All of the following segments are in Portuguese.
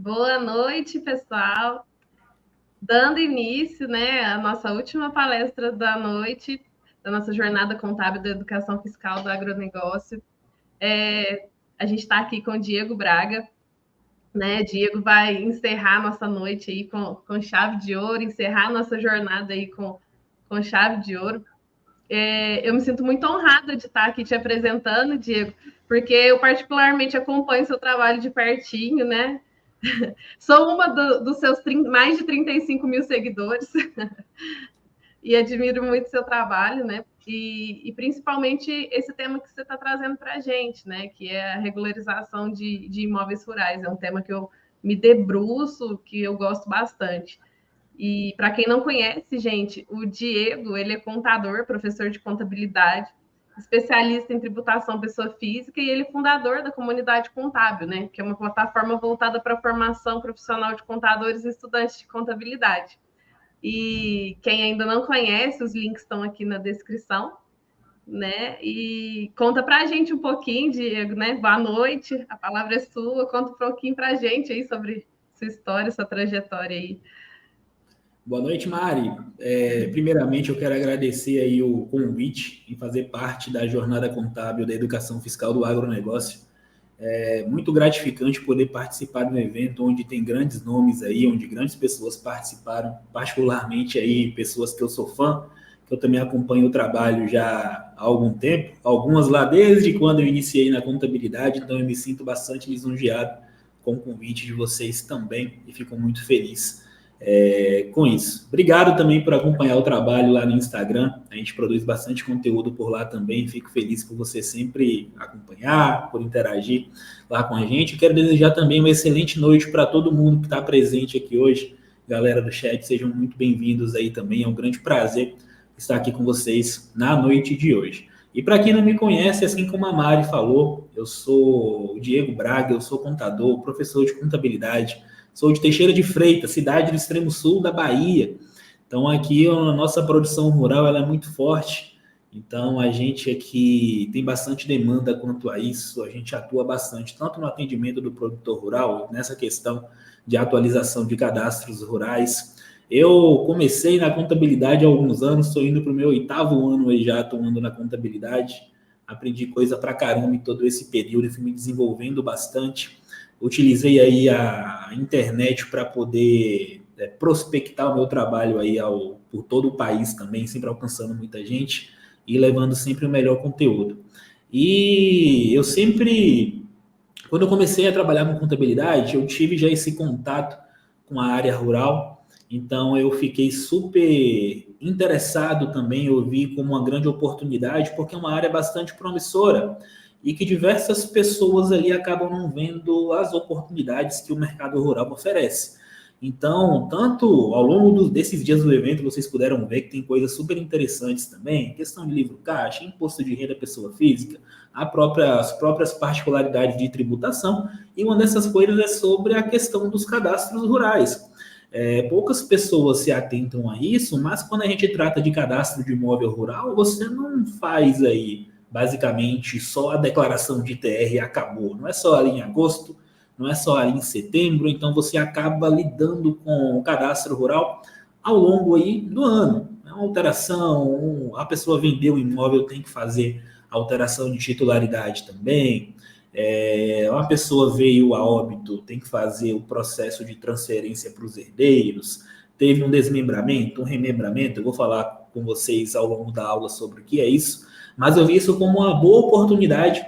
Boa noite, pessoal. Dando início, né, à nossa última palestra da noite, da nossa jornada contábil da educação fiscal do agronegócio. A gente está aqui com o Diego Braga, né? Diego vai encerrar nossa noite aí com chave de ouro, encerrar nossa jornada aí com chave de ouro. Eu me sinto muito honrada de estar aqui te apresentando, Diego, porque eu particularmente acompanho seu trabalho de pertinho, né? Sou uma dos seus mais de 35 mil seguidores e admiro muito seu trabalho, né? E principalmente esse tema que você está trazendo para a gente, né? Que é a regularização de imóveis rurais. É um tema que eu me debruço, que eu gosto bastante. E para quem não conhece, gente, o Diego, ele é contador, professor de contabilidade, especialista em tributação pessoa física e ele é fundador da Comunidade Contábil, né, que é uma plataforma voltada para a formação profissional de contadores e estudantes de contabilidade. E quem ainda não conhece, os links estão aqui na descrição, né? E conta para a gente um pouquinho, Diego, né? Boa noite, a palavra é sua, conta um pouquinho para a gente aí sobre sua história, sua trajetória aí. Boa noite, Mari. Primeiramente, eu quero agradecer aí o convite em fazer parte da jornada contábil da educação fiscal do agronegócio. É muito gratificante poder participar de um evento onde tem grandes nomes aí, onde grandes pessoas participaram, particularmente aí pessoas que eu sou fã, que eu também acompanho o trabalho já há algum tempo, algumas lá desde quando eu iniciei na contabilidade, então eu me sinto bastante lisonjeado com o convite de vocês também e fico muito feliz com isso. Obrigado também por acompanhar o trabalho lá no Instagram. A gente produz bastante conteúdo por lá também. Fico feliz por você sempre acompanhar, por interagir lá com a gente. Quero desejar também uma excelente noite para todo mundo que está presente aqui hoje. Galera do chat, sejam muito bem-vindos aí também. É um grande prazer estar aqui com vocês na noite de hoje. E para quem não me conhece, assim como a Mari falou, eu sou o Diego Braga, eu sou contador, professor de contabilidade. Sou de Teixeira de Freitas, cidade do extremo sul da Bahia. Então aqui a nossa produção rural ela é muito forte. Então a gente aqui tem bastante demanda quanto a isso. A gente atua bastante tanto no atendimento do produtor rural, nessa questão de atualização de cadastros rurais. Eu comecei na contabilidade há alguns anos, estou indo para o meu 8º ano aí já atuando na contabilidade. Aprendi coisa pra caramba em todo esse período e fui me desenvolvendo bastante. Utilizei aí a internet para poder prospectar o meu trabalho aí por todo o país também, sempre alcançando muita gente e levando sempre o melhor conteúdo. E eu sempre, quando eu comecei a trabalhar com contabilidade, eu tive já esse contato com a área rural, então eu fiquei super interessado também, eu vi como uma grande oportunidade, porque é uma área bastante promissora e que diversas pessoas ali acabam não vendo as oportunidades que o mercado rural oferece. Então, tanto ao longo desses dias do evento, vocês puderam ver que tem coisas super interessantes também, questão de livro caixa, imposto de renda pessoa física, as próprias particularidades de tributação, e uma dessas coisas é sobre a questão dos cadastros rurais. Poucas pessoas se atentam a isso, mas quando a gente trata de cadastro de imóvel rural, você não faz aí basicamente só a declaração de TR e acabou. Não é só ali em agosto, não é só ali em setembro, então você acaba lidando com o cadastro rural ao longo aí do ano. É uma alteração, a pessoa vendeu o imóvel, tem que fazer alteração de titularidade também. Uma pessoa veio a óbito, tem que fazer o processo de transferência para os herdeiros. Teve um desmembramento, um remembramento, eu vou falar com vocês ao longo da aula sobre o que é isso, mas eu vi isso como uma boa oportunidade,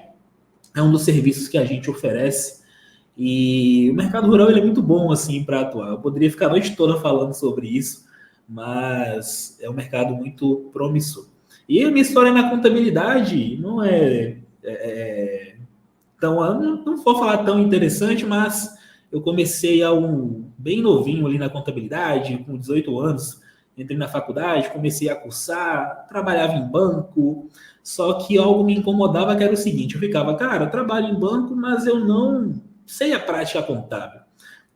é um dos serviços que a gente oferece, e o mercado rural ele é muito bom assim para atuar. Eu poderia ficar a noite toda falando sobre isso, mas é um mercado muito promissor. E a minha história na contabilidade não não vou falar tão interessante, mas eu comecei bem novinho ali na contabilidade, com 18 anos, entrei na faculdade, comecei a cursar, trabalhava em banco, só que algo me incomodava que era o seguinte, eu ficava, cara, eu trabalho em banco, mas eu não sei a prática contábil.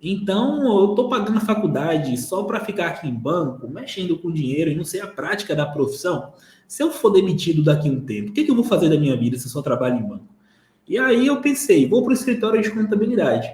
Então, eu estou pagando a faculdade só para ficar aqui em banco, mexendo com dinheiro e não sei a prática da profissão. Se eu for demitido daqui a um tempo, o que eu vou fazer da minha vida se eu só trabalho em banco? E aí eu pensei, vou para o escritório de contabilidade.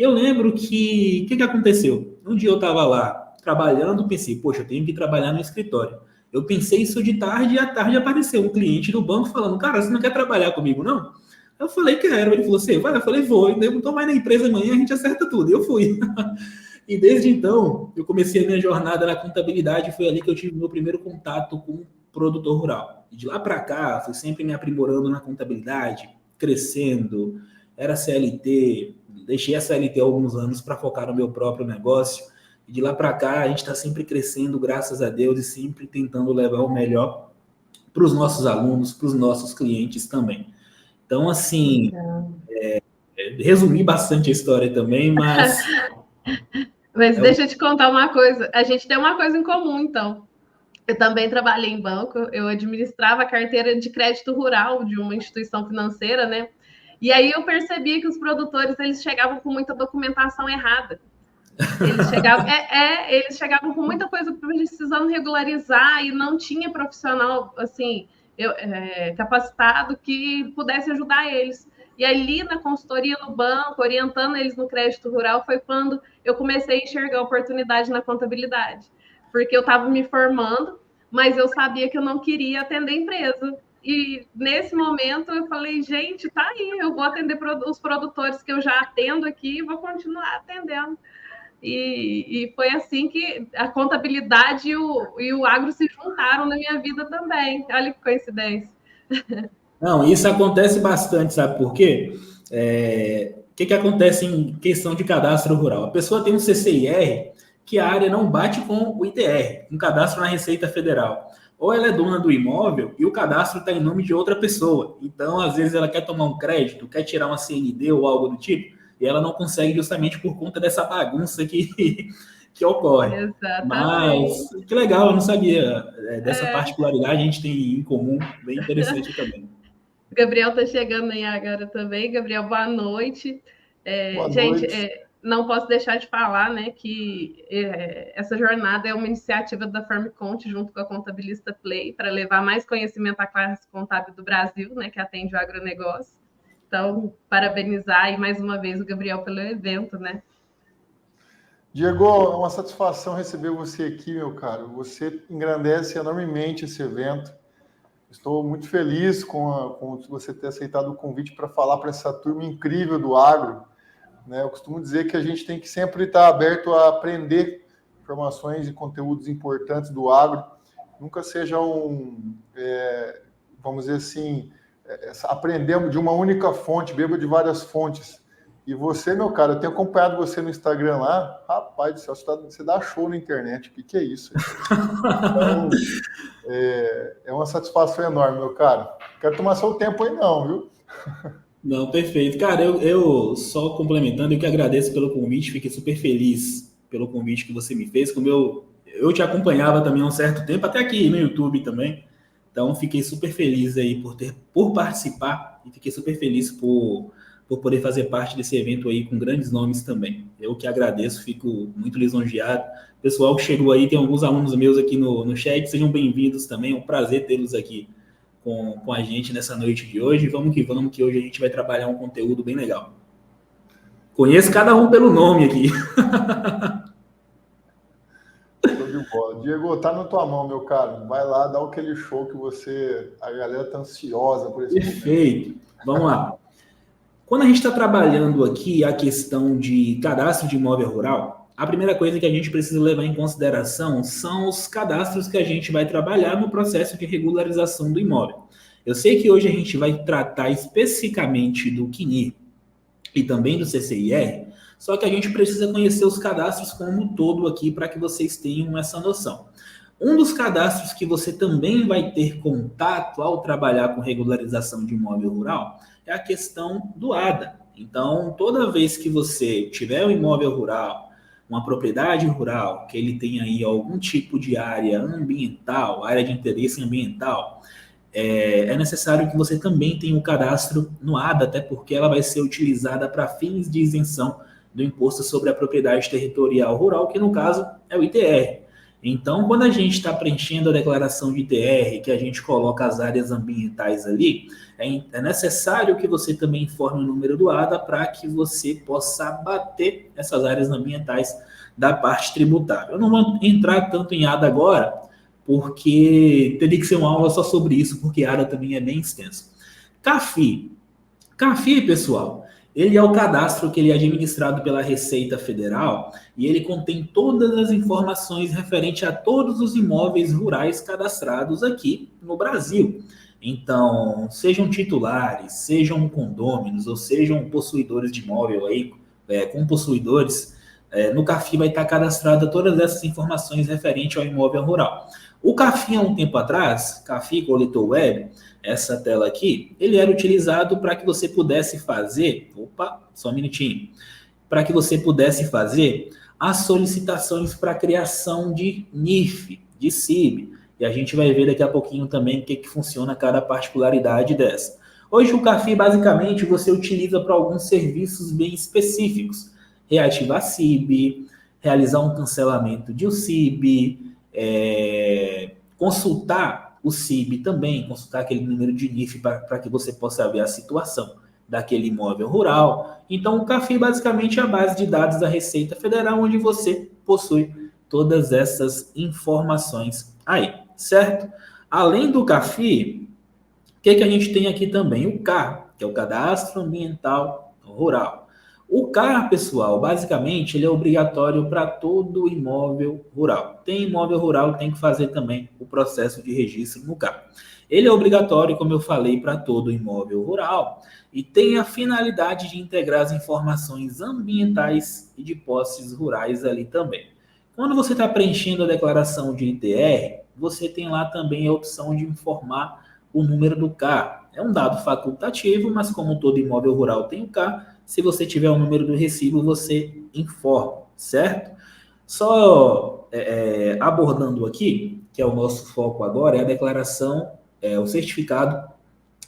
Eu lembro que, o que aconteceu? Um dia eu estava lá trabalhando, pensei, poxa, eu tenho que trabalhar no escritório. Eu pensei isso de tarde e à tarde apareceu um cliente do banco falando, cara, você não quer trabalhar comigo, não? Eu falei, quero. Ele falou, você vai? Eu falei, vou. Então vai na empresa amanhã, a gente acerta tudo. E eu fui. E desde então, eu comecei a minha jornada na contabilidade, foi ali que eu tive meu primeiro contato com o produtor rural. E de lá para cá, fui sempre me aprimorando na contabilidade, crescendo, era CLT, deixei a CLT há alguns anos para focar no meu próprio negócio. E de lá para cá, a gente está sempre crescendo, graças a Deus, e sempre tentando levar o melhor para os nossos alunos, para os nossos clientes também. Então, assim, resumi bastante a história também, mas... Mas deixa eu te contar uma coisa. A gente tem uma coisa em comum, então. Eu também trabalhei em banco, eu administrava a carteira de crédito rural de uma instituição financeira, né? E aí eu percebia que os produtores eles chegavam com muita documentação errada. Eles chegavam com muita coisa precisando regularizar e não tinha profissional assim capacitado que pudesse ajudar eles. E ali na consultoria no banco, orientando eles no crédito rural, foi quando eu comecei a enxergar a oportunidade na contabilidade. Porque eu estava me formando, mas eu sabia que eu não queria atender empresa. E nesse momento eu falei, gente, tá aí, eu vou atender os produtores que eu já atendo aqui e vou continuar atendendo. E foi assim que a contabilidade e o agro se juntaram na minha vida também. Olha que coincidência. Não, isso acontece bastante, sabe por quê? O que acontece em questão de cadastro rural? A pessoa tem um CCIR que a área não bate com o ITR, um cadastro na Receita Federal. Ou ela é dona do imóvel e o cadastro está em nome de outra pessoa. Então, às vezes, ela quer tomar um crédito, quer tirar uma CND ou algo do tipo, e ela não consegue justamente por conta dessa bagunça que ocorre. Exatamente. Mas que legal, eu não sabia dessa particularidade, a gente tem em comum, bem interessante também. Gabriel está chegando aí agora também. Gabriel, boa noite. Boa gente, noite. Não posso deixar de falar, né, que essa jornada é uma iniciativa da Farmconte junto com a Contabilista Play para levar mais conhecimento à classe contábil do Brasil, né, que atende o agronegócio. Então, parabenizar aí mais uma vez o Gabriel pelo evento, né? Diego, é uma satisfação receber você aqui, meu caro. Você engrandece enormemente esse evento. Estou muito feliz com você ter aceitado o convite para falar para essa turma incrível do agro. Né? Eu costumo dizer que a gente tem que sempre estar aberto a aprender informações e conteúdos importantes do agro. Nunca seja vamos dizer assim, aprendemos de uma única fonte, beba de várias fontes. E você, meu cara, eu tenho acompanhado você no Instagram lá, rapaz do céu, você dá show na internet, o que é isso? Então, é uma satisfação enorme, meu cara. Quero tomar seu tempo aí não, viu? Não, perfeito. Cara, eu só complementando, eu que agradeço pelo convite, fiquei super feliz pelo convite que você me fez, como eu te acompanhava também há um certo tempo, até aqui no YouTube também, então fiquei super feliz aí por participar e fiquei super feliz por poder fazer parte desse evento aí com grandes nomes também. Eu que agradeço, fico muito lisonjeado. Pessoal que chegou aí, tem alguns alunos meus aqui no chat, sejam bem-vindos também, é um prazer tê-los aqui com a gente nessa noite de hoje. Vamos, que hoje a gente vai trabalhar um conteúdo bem legal. Conheço cada um pelo nome aqui. Show de bola. Diego, tá na tua mão, meu caro. Vai lá, dá aquele show que a galera tá ansiosa por esse Perfeito. Momento. Vamos lá. Quando a gente está trabalhando aqui a questão de cadastro de imóvel rural, a primeira coisa que a gente precisa levar em consideração são os cadastros que a gente vai trabalhar no processo de regularização do imóvel. Eu sei que hoje a gente vai tratar especificamente do CNIR e também do CCIR, só que a gente precisa conhecer os cadastros como um todo aqui para que vocês tenham essa noção. Um dos cadastros que você também vai ter contato ao trabalhar com regularização de imóvel rural é a questão do ADA. Então, toda vez que você tiver um imóvel rural, uma propriedade rural, que ele tem aí algum tipo de área ambiental, área de interesse ambiental, é necessário que você também tenha um cadastro no ADA, até porque ela vai ser utilizada para fins de isenção do Imposto sobre a Propriedade Territorial Rural, que no caso é o ITR. Então, quando a gente está preenchendo a declaração de ITR, que a gente coloca as áreas ambientais ali, é necessário que você também informe o número do ADA para que você possa abater essas áreas ambientais da parte tributável. Eu não vou entrar tanto em ADA agora, porque teria que ser uma aula só sobre isso, porque ADA também é bem extenso. CAFI. CAFI, pessoal, ele é o cadastro que ele é administrado pela Receita Federal e ele contém todas as informações referentes a todos os imóveis rurais cadastrados aqui no Brasil. Então, sejam titulares, sejam condôminos ou sejam possuidores de imóvel aí, com possuidores, no CAFI vai estar cadastrada todas essas informações referentes ao imóvel rural. O CAFI, há um tempo atrás, CAFI Coletor Web, essa tela aqui, ele era utilizado para que você pudesse fazer, só um minutinho, para que você pudesse fazer as solicitações para a criação de NIF, de CIB, e a gente vai ver daqui a pouquinho também o que funciona cada particularidade dessa. Hoje o CAFI, basicamente, você utiliza para alguns serviços bem específicos, reativar CIB, realizar um cancelamento de CIB, consultar o CIB também, consultar aquele número de NIF para que você possa ver a situação daquele imóvel rural. Então, o CAFI basicamente é a base de dados da Receita Federal, onde você possui todas essas informações aí, certo? Além do CAFI, o que a gente tem aqui também? O CAR, que é o Cadastro Ambiental Rural. O CAR, pessoal, basicamente, ele é obrigatório para todo imóvel rural. Tem imóvel rural, tem que fazer também o processo de registro no CAR. Ele é obrigatório, como eu falei, para todo imóvel rural e tem a finalidade de integrar as informações ambientais e de posses rurais ali também. Quando você está preenchendo a declaração de ITR, você tem lá também a opção de informar o número do CAR. É um dado facultativo, mas como todo imóvel rural tem o CAR, se você tiver o número do recibo, você informa, certo? Só abordando aqui, que é o nosso foco agora, é a declaração, o certificado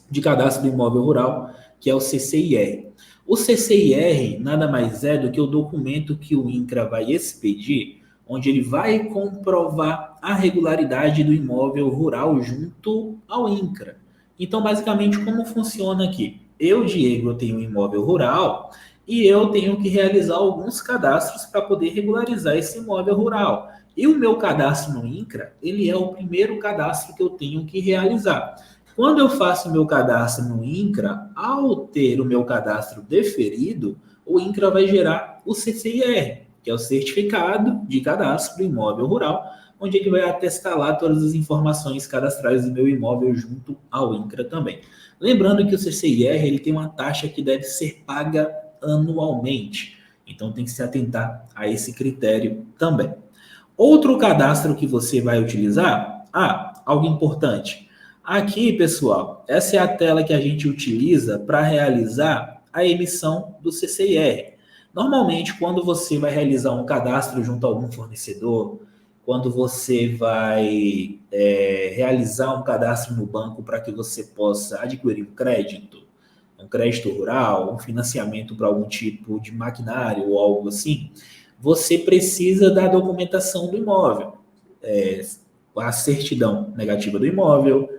de cadastro do imóvel rural, que é o CCIR. O CCIR nada mais é do que o documento que o INCRA vai expedir, onde ele vai comprovar a regularidade do imóvel rural junto ao INCRA. Então, basicamente, como funciona aqui? Eu, Diego, eu tenho um imóvel rural e eu tenho que realizar alguns cadastros para poder regularizar esse imóvel rural. E o meu cadastro no INCRA, ele é o primeiro cadastro que eu tenho que realizar. Quando eu faço o meu cadastro no INCRA, ao ter o meu cadastro deferido, o INCRA vai gerar o CCIR, que é o Certificado de Cadastro do Imóvel Rural, onde ele vai atestar lá todas as informações cadastrais do meu imóvel junto ao INCRA também. Lembrando que o CCIR ele tem uma taxa que deve ser paga anualmente, então tem que se atentar a esse critério também. Outro cadastro que você vai utilizar, algo importante. Aqui, pessoal, essa é a tela que a gente utiliza para realizar a emissão do CCIR. Normalmente, quando você vai realizar um cadastro junto a algum fornecedor, quando você vai realizar um cadastro no banco para que você possa adquirir um crédito rural, um financiamento para algum tipo de maquinário ou algo assim, você precisa da documentação do imóvel, a certidão negativa do imóvel,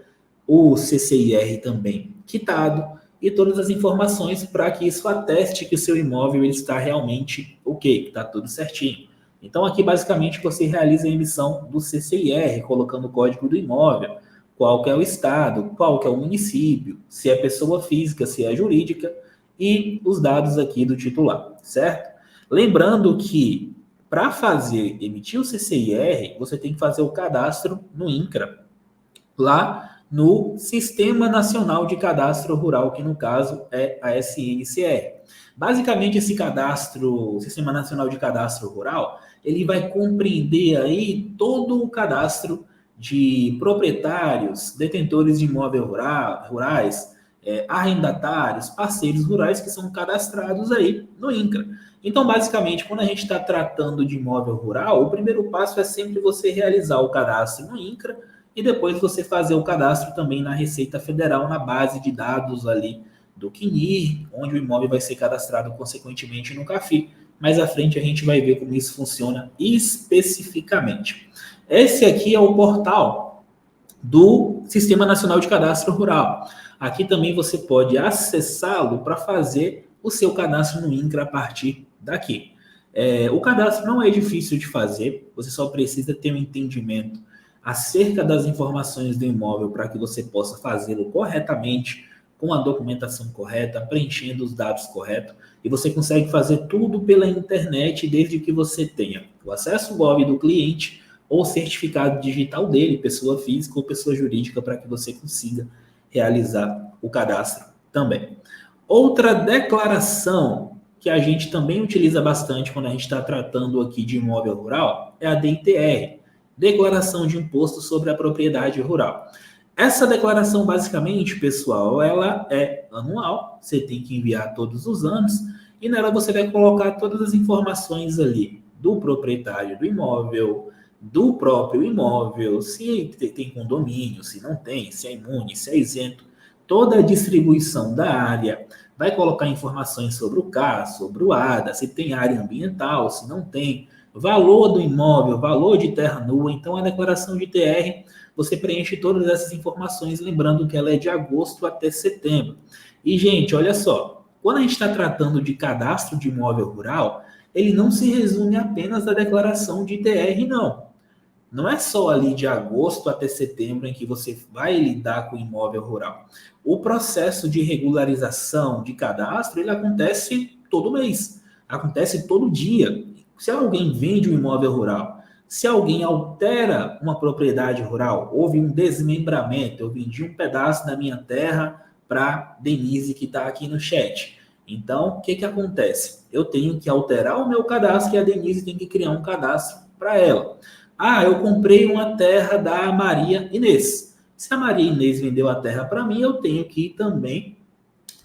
o CCIR também quitado, e todas as informações para que isso ateste que o seu imóvel ele está realmente ok, que está tudo certinho. Então, aqui, basicamente, você realiza a emissão do CCIR, colocando o código do imóvel, qual que é o estado, qual que é o município, se é pessoa física, se é jurídica, e os dados aqui do titular, certo? Lembrando que, para emitir o CCIR, você tem que fazer o cadastro no INCRA, lá no Sistema Nacional de Cadastro Rural, que no caso é a SNCR. Basicamente, esse cadastro, Sistema Nacional de Cadastro Rural, ele vai compreender aí todo o cadastro de proprietários, detentores de imóveis rurais, arrendatários, parceiros rurais que são cadastrados aí no INCRA. Então, basicamente, quando a gente está tratando de imóvel rural, o primeiro passo é sempre você realizar o cadastro no INCRA e depois você fazer o cadastro também na Receita Federal, na base de dados ali do CNIR, onde o imóvel vai ser cadastrado consequentemente no CAFI. Mais à frente a gente vai ver como isso funciona especificamente. Esse aqui é o portal do Sistema Nacional de Cadastro Rural. Aqui também você pode acessá-lo para fazer o seu cadastro no INCRA a partir daqui. O cadastro não é difícil de fazer, você só precisa ter um entendimento acerca das informações do imóvel para que você possa fazê-lo corretamente, com a documentação correta, preenchendo os dados corretos, e você consegue fazer tudo pela internet desde que você tenha o acesso web do cliente ou o certificado digital dele, pessoa física ou pessoa jurídica, para que você consiga realizar o cadastro também. Outra declaração que a gente também utiliza bastante quando a gente está tratando aqui de imóvel rural é a DITR, Declaração de Imposto sobre a Propriedade Rural. Essa declaração, basicamente, pessoal, ela é anual, você tem que enviar todos os anos, e nela você vai colocar todas as informações ali do proprietário do imóvel, do próprio imóvel, se tem condomínio, se não tem, se é imune, se é isento, toda a distribuição da área, vai colocar informações sobre o CAS, sobre o ADA, se tem área ambiental, se não tem, valor do imóvel, valor de terra nua. Então, a declaração de TR, você preenche todas essas informações, lembrando que ela é de agosto até setembro. E, gente, olha só, quando a gente está tratando de cadastro de imóvel rural, ele não se resume apenas à declaração de TR, não. Não é só ali de agosto até setembro em que você vai lidar com o imóvel rural. O processo de regularização de cadastro, ele acontece todo mês, acontece todo dia. Se alguém vende um imóvel rural, se alguém altera uma propriedade rural, houve um desmembramento, eu vendi um pedaço da minha terra para Denise, que está aqui no chat. Então, o que acontece? Eu tenho que alterar o meu cadastro e a Denise tem que criar um cadastro para ela. Eu comprei uma terra da Maria Inês. Se a Maria Inês vendeu a terra para mim, eu tenho que também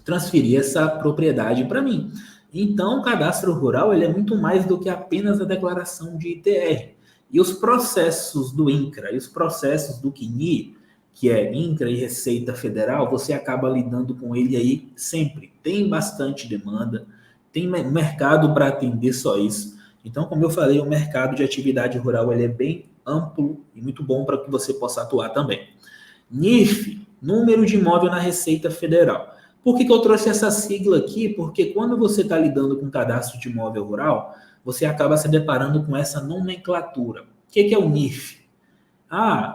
transferir essa propriedade para mim. Então, o cadastro rural ele é muito mais do que apenas a declaração de ITR. E os processos do INCRA e os processos do CNI, que é INCRA e Receita Federal, você acaba lidando com ele aí sempre. Tem bastante demanda, tem mercado para atender só isso. Então, como eu falei, o mercado de atividade rural ele é bem amplo e muito bom para que você possa atuar também. NIF, Número de Imóvel na Receita Federal. Por que eu trouxe essa sigla aqui? Porque quando você está lidando com cadastro de imóvel rural, você acaba se deparando com essa nomenclatura. O que é o NIF?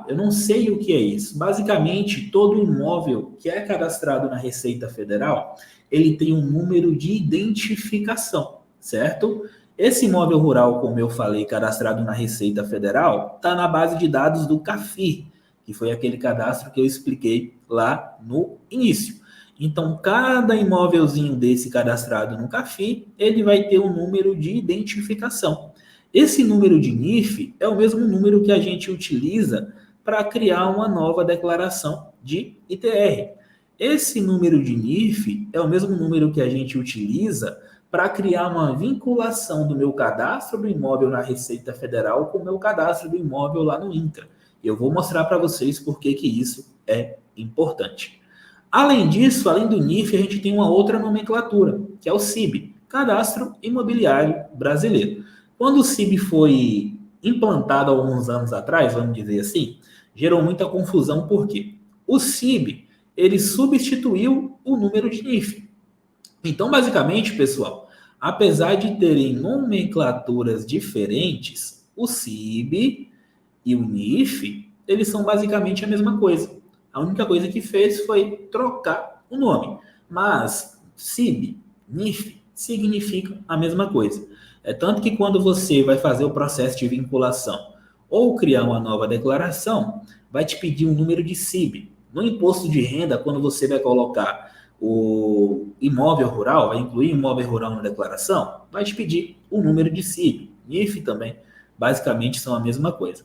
Eu não sei o que é isso. Basicamente, todo imóvel que é cadastrado na Receita Federal, ele tem um número de identificação, certo? Esse imóvel rural, como eu falei, cadastrado na Receita Federal, está na base de dados do CAFIR, que foi aquele cadastro que eu expliquei lá no início. Então, cada imóvelzinho desse cadastrado no CAFIR, ele vai ter um número de identificação. Esse número de NIF é o mesmo número que a gente utiliza para criar uma nova declaração de ITR. Esse número de NIF é o mesmo número que a gente utiliza para criar uma vinculação do meu cadastro do imóvel na Receita Federal com o meu cadastro do imóvel lá no INCRA. Eu vou mostrar para vocês por que isso é importante. Além disso, além do NIF, a gente tem uma outra nomenclatura, que é o CIB, Cadastro Imobiliário Brasileiro. Quando o CIB foi implantado há alguns anos atrás, vamos dizer assim, gerou muita confusão, por quê? O CIB, ele substituiu o número de NIF. Então, basicamente, pessoal, apesar de terem nomenclaturas diferentes, o CIB e o NIF, eles são basicamente a mesma coisa. A única coisa que fez foi trocar o nome. Mas CIB, NIF, significam a mesma coisa. É tanto que quando você vai fazer o processo de vinculação ou criar uma nova declaração, vai te pedir um número de CIB. No imposto de renda, quando você vai colocar o imóvel rural, vai incluir imóvel rural na declaração, vai te pedir o número de CIB. NIF também, basicamente são a mesma coisa.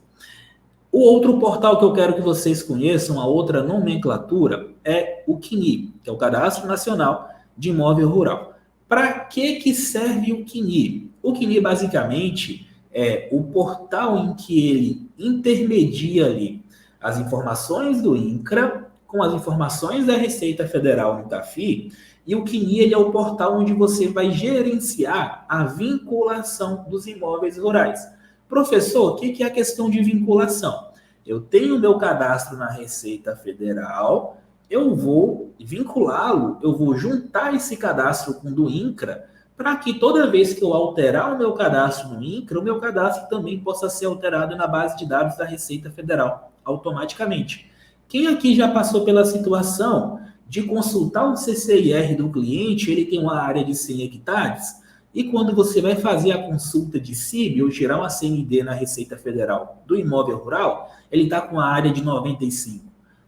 O outro portal que eu quero que vocês conheçam, a outra nomenclatura, é o CNI, que é o Cadastro Nacional de Imóvel Rural. Para que serve o CNI? O CNI, basicamente, é o portal em que ele intermedia ali as informações do INCRA com as informações da Receita Federal no CAFIR, e o CNI ele é o portal onde você vai gerenciar a vinculação dos imóveis rurais. Professor, o que é a questão de vinculação? Eu tenho meu cadastro na Receita Federal, eu vou vinculá-lo, eu vou juntar esse cadastro com o do INCRA, para que toda vez que eu alterar o meu cadastro no INCRA, o meu cadastro também possa ser alterado na base de dados da Receita Federal, automaticamente. Quem aqui já passou pela situação de consultar o CCIR do cliente, ele tem uma área de 100 hectares, e quando você vai fazer a consulta de CIB ou gerar uma CND na Receita Federal do imóvel rural, ele está com a área de 95,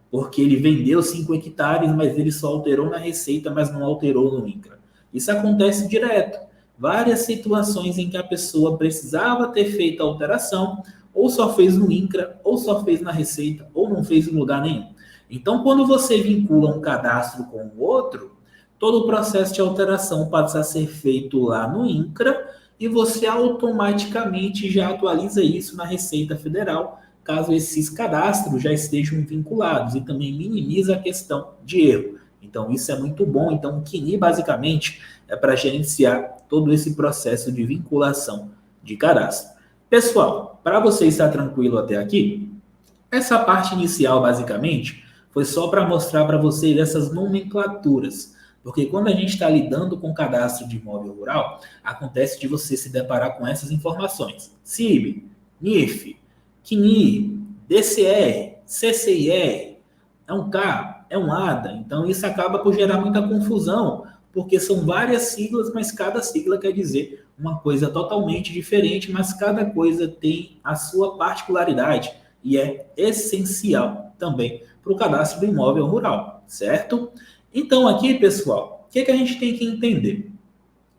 porque ele vendeu 5 hectares, mas ele só alterou na Receita, mas não alterou no INCRA. Isso acontece direto. Várias situações em que a pessoa precisava ter feito a alteração, ou só fez no INCRA, ou só fez na Receita, ou não fez em lugar nenhum. Então, quando você vincula um cadastro com o outro, todo o processo de alteração passa a ser feito lá no INCRA e você automaticamente já atualiza isso na Receita Federal, caso esses cadastros já estejam vinculados, e também minimiza a questão de erro. Então, isso é muito bom. Então, o CNI, basicamente, é para gerenciar todo esse processo de vinculação de cadastro. Pessoal, para você estar tranquilo até aqui, essa parte inicial, basicamente, foi só para mostrar para vocês essas nomenclaturas. Porque quando a gente está lidando com cadastro de imóvel rural, acontece de você se deparar com essas informações. CIB, NIF, CNI, DCR, CCIR, é um K, é um ADA. Então isso acaba por gerar muita confusão, porque são várias siglas, mas cada sigla quer dizer uma coisa totalmente diferente, mas cada coisa tem a sua particularidade e é essencial também para o cadastro do imóvel rural, certo? Então aqui, pessoal, o que a gente tem que entender?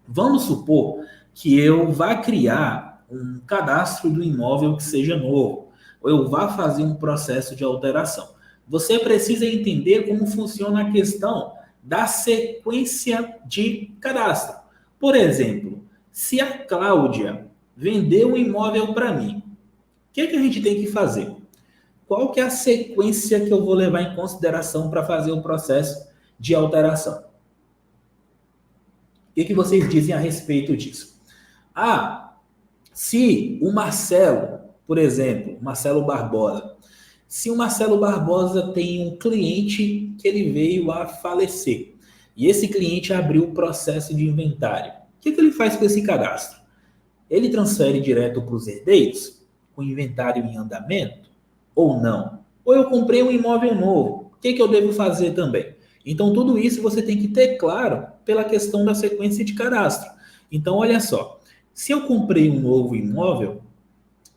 Vamos supor que eu vá criar um cadastro do imóvel que seja novo, ou eu vá fazer um processo de alteração. Você precisa entender como funciona a questão da sequência de cadastro. Por exemplo, se a Cláudia vendeu um imóvel para mim, o que a gente tem que fazer? Qual que é a sequência que eu vou levar em consideração para fazer o processo de alteração? O que vocês dizem a respeito disso? Se o Marcelo, por exemplo, Marcelo Barbosa, se o Marcelo Barbosa tem um cliente que ele veio a falecer, e esse cliente abriu o processo de inventário, o que ele faz com esse cadastro? Ele transfere direto para os herdeiros, com o inventário em andamento, ou não? Ou eu comprei um imóvel novo, o que eu devo fazer também? Então, tudo isso você tem que ter claro pela questão da sequência de cadastro. Então, olha só, se eu comprei um novo imóvel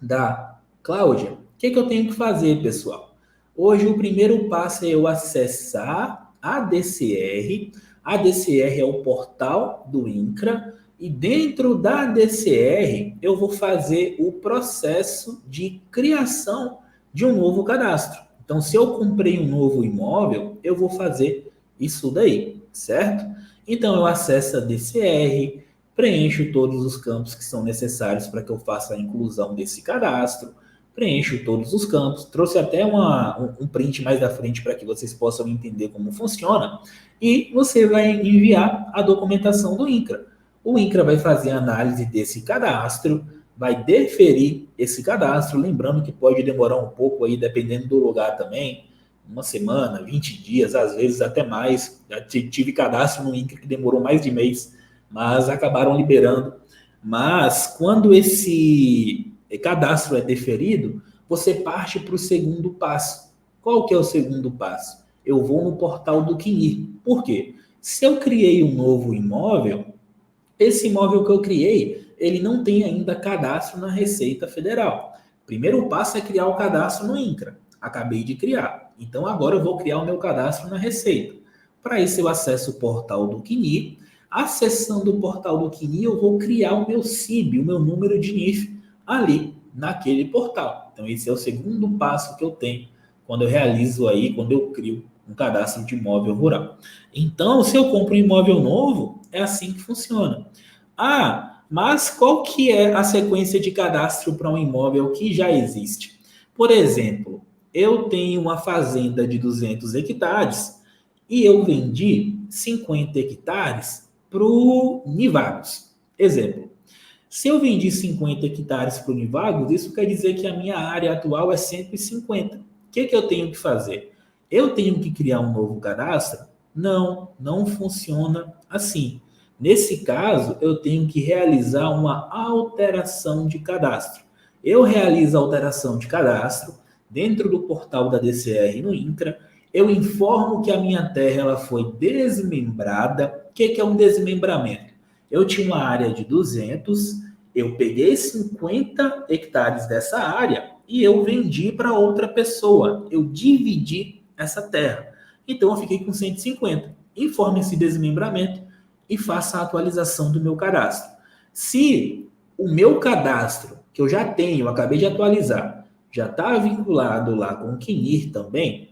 da Cláudia, o que eu tenho que fazer, pessoal? Hoje, o primeiro passo é eu acessar a DCR. A DCR é o portal do INCRA. E dentro da DCR, eu vou fazer o processo de criação de um novo cadastro. Então, se eu comprei um novo imóvel, eu vou fazer isso daí, certo? Então, eu acesso a DCR, preencho todos os campos que são necessários para que eu faça a inclusão desse cadastro, preencho todos os campos, trouxe até um print mais da frente para que vocês possam entender como funciona, e você vai enviar a documentação do INCRA. O INCRA vai fazer a análise desse cadastro, vai deferir esse cadastro, lembrando que pode demorar um pouco aí, dependendo do lugar também, uma semana, 20 dias, às vezes até mais. Já tive cadastro no INCRA que demorou mais de mês, mas acabaram liberando. Mas quando esse cadastro é deferido, você parte para o segundo passo. Qual que é o segundo passo? Eu vou no portal do CNI. Por quê? Se eu criei um novo imóvel, esse imóvel que eu criei, ele não tem ainda cadastro na Receita Federal. Primeiro passo é criar o cadastro no INCRA. Acabei de criar. Então, agora eu vou criar o meu cadastro na Receita. Para isso, eu acesso o portal do CNI. Acessando o portal do CNI, eu vou criar o meu CIB, o meu número de NIF, ali naquele portal. Então, esse é o segundo passo que eu tenho quando eu realizo aí, quando eu crio um cadastro de imóvel rural. Então, se eu compro um imóvel novo, é assim que funciona. Mas qual que é a sequência de cadastro para um imóvel que já existe? Por exemplo, eu tenho uma fazenda de 200 hectares e eu vendi 50 hectares para o Nivados. Exemplo, Se eu vendi 50 hectares para o Univagos, isso quer dizer que a minha área atual é 150. O que eu tenho que fazer? Eu tenho que criar um novo cadastro? Não, não funciona assim. Nesse caso, eu tenho que realizar uma alteração de cadastro. Eu realizo a alteração de cadastro dentro do portal da DCR no INCRA. Eu informo que a minha terra ela foi desmembrada. O que é um desmembramento? Eu tinha uma área de 200, eu peguei 50 hectares dessa área e eu vendi para outra pessoa. Eu dividi essa terra. Então, eu fiquei com 150. Informe esse desmembramento e faça a atualização do meu cadastro. Se o meu cadastro, que eu já tenho, eu acabei de atualizar, já está vinculado lá com o CNIR também,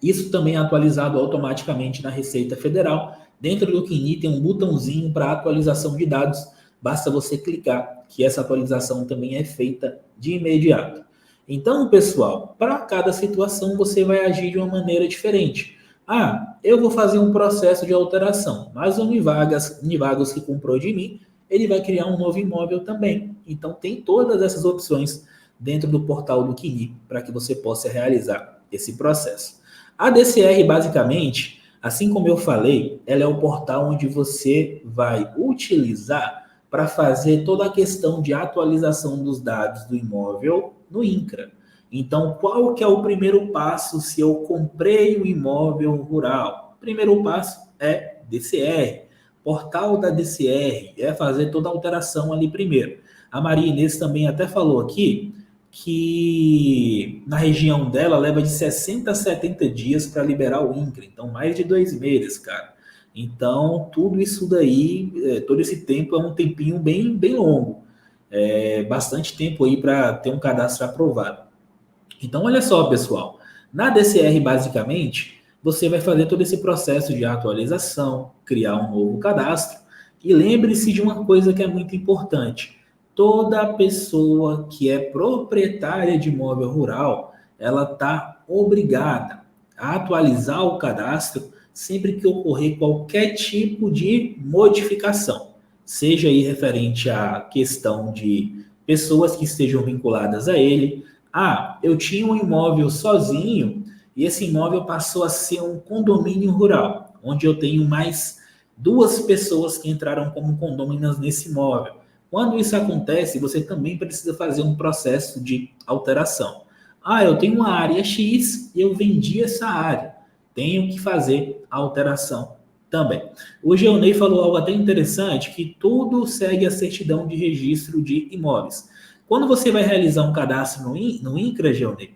isso também é atualizado automaticamente na Receita Federal. Dentro do CNIR tem um botãozinho para atualização de dados. Basta você clicar que essa atualização também é feita de imediato. Então, pessoal, para cada situação você vai agir de uma maneira diferente. Ah, eu vou fazer um processo de alteração, mas o Univagos que comprou de mim, ele vai criar um novo imóvel também. Então, tem todas essas opções dentro do portal do CNIR para que você possa realizar esse processo. A DCR, basicamente, assim como eu falei, ela é o portal onde você vai utilizar para fazer toda a questão de atualização dos dados do imóvel no INCRA. Então, qual que é o primeiro passo se eu comprei um imóvel rural? O primeiro passo é DCR, portal da DCR, é fazer toda a alteração ali primeiro. A Maria Inês também até falou aqui que na região dela leva de 60 a 70 dias para liberar o INCRA, então mais de 2 meses, cara. Então, tudo isso daí, todo esse tempo é um tempinho bem longo. Bastante tempo aí para ter um cadastro aprovado. Então, olha só, pessoal. Na DCR, basicamente, você vai fazer todo esse processo de atualização, criar um novo cadastro. E lembre-se de uma coisa que é muito importante. Toda pessoa que é proprietária de imóvel rural, ela está obrigada a atualizar o cadastro sempre que ocorrer qualquer tipo de modificação, seja aí referente à questão de pessoas que estejam vinculadas a ele. Ah, eu tinha um imóvel sozinho e esse imóvel passou a ser um condomínio rural, onde eu tenho mais 2 pessoas que entraram como condôminas nesse imóvel. Quando isso acontece, você também precisa fazer um processo de alteração. Ah, eu tenho uma área X e eu vendi essa área. Tenho que fazer a alteração também. O Geonei falou algo até interessante, que tudo segue a certidão de registro de imóveis. Quando você vai realizar um cadastro no INCRA, Geonei,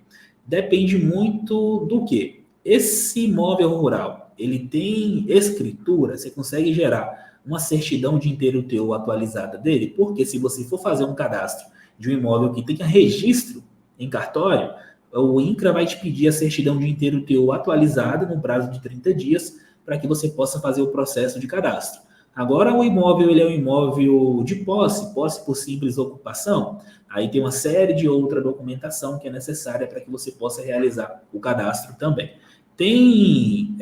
depende muito do quê? Esse imóvel rural, ele tem escritura, você consegue gerar uma certidão de inteiro teu atualizada dele, porque se você for fazer um cadastro de um imóvel que tenha registro em cartório, o INCRA vai te pedir a certidão de inteiro teu atualizada no prazo de 30 dias para que você possa fazer o processo de cadastro. Agora, o imóvel ele é um imóvel de posse por simples ocupação, aí tem uma série de outra documentação que é necessária para que você possa realizar o cadastro também. Tem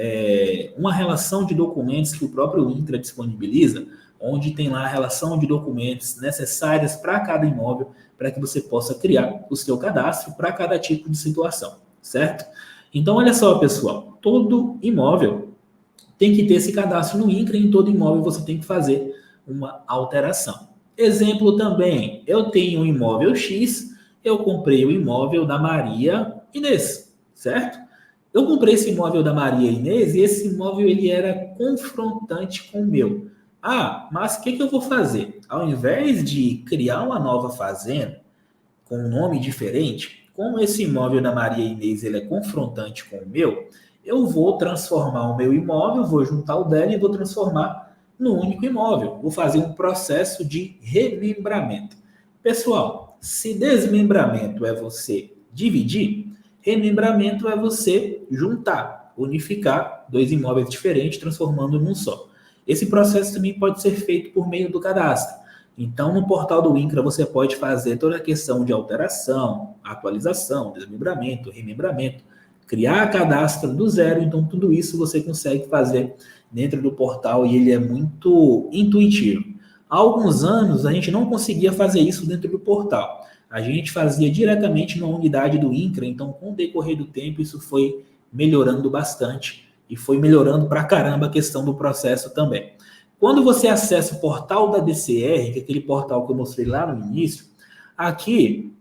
uma relação de documentos que o próprio INCRA disponibiliza, onde tem lá a relação de documentos necessárias para cada imóvel, para que você possa criar o seu cadastro para cada tipo de situação, certo? Então, olha só, pessoal, todo imóvel tem que ter esse cadastro no INCRA e em todo imóvel você tem que fazer uma alteração. Exemplo também, eu tenho um imóvel X, eu comprei o imóvel da Maria Inês, certo? Eu comprei esse imóvel da Maria Inês e esse imóvel ele era confrontante com o meu. Ah, mas o que eu vou fazer? Ao invés de criar uma nova fazenda com um nome diferente, como esse imóvel da Maria Inês ele é confrontante com o meu, eu vou transformar o meu imóvel, vou juntar o dela e vou transformar no único imóvel. Vou fazer um processo de remembramento. Pessoal, se desmembramento é você dividir, remembramento é você juntar, unificar 2 imóveis diferentes, transformando num só. Esse processo também pode ser feito por meio do cadastro. Então, no portal do INCRA, você pode fazer toda a questão de alteração, atualização, desmembramento, remembramento, criar cadastro do zero. Então, tudo isso você consegue fazer dentro do portal e ele é muito intuitivo. Há alguns anos, a gente não conseguia fazer isso dentro do portal. A gente fazia diretamente na unidade do INCRA, então, com o decorrer do tempo, isso foi melhorando bastante e foi melhorando pra caramba a questão do processo também. Quando você acessa o portal da DCR, que é aquele portal que eu mostrei lá no início, aqui,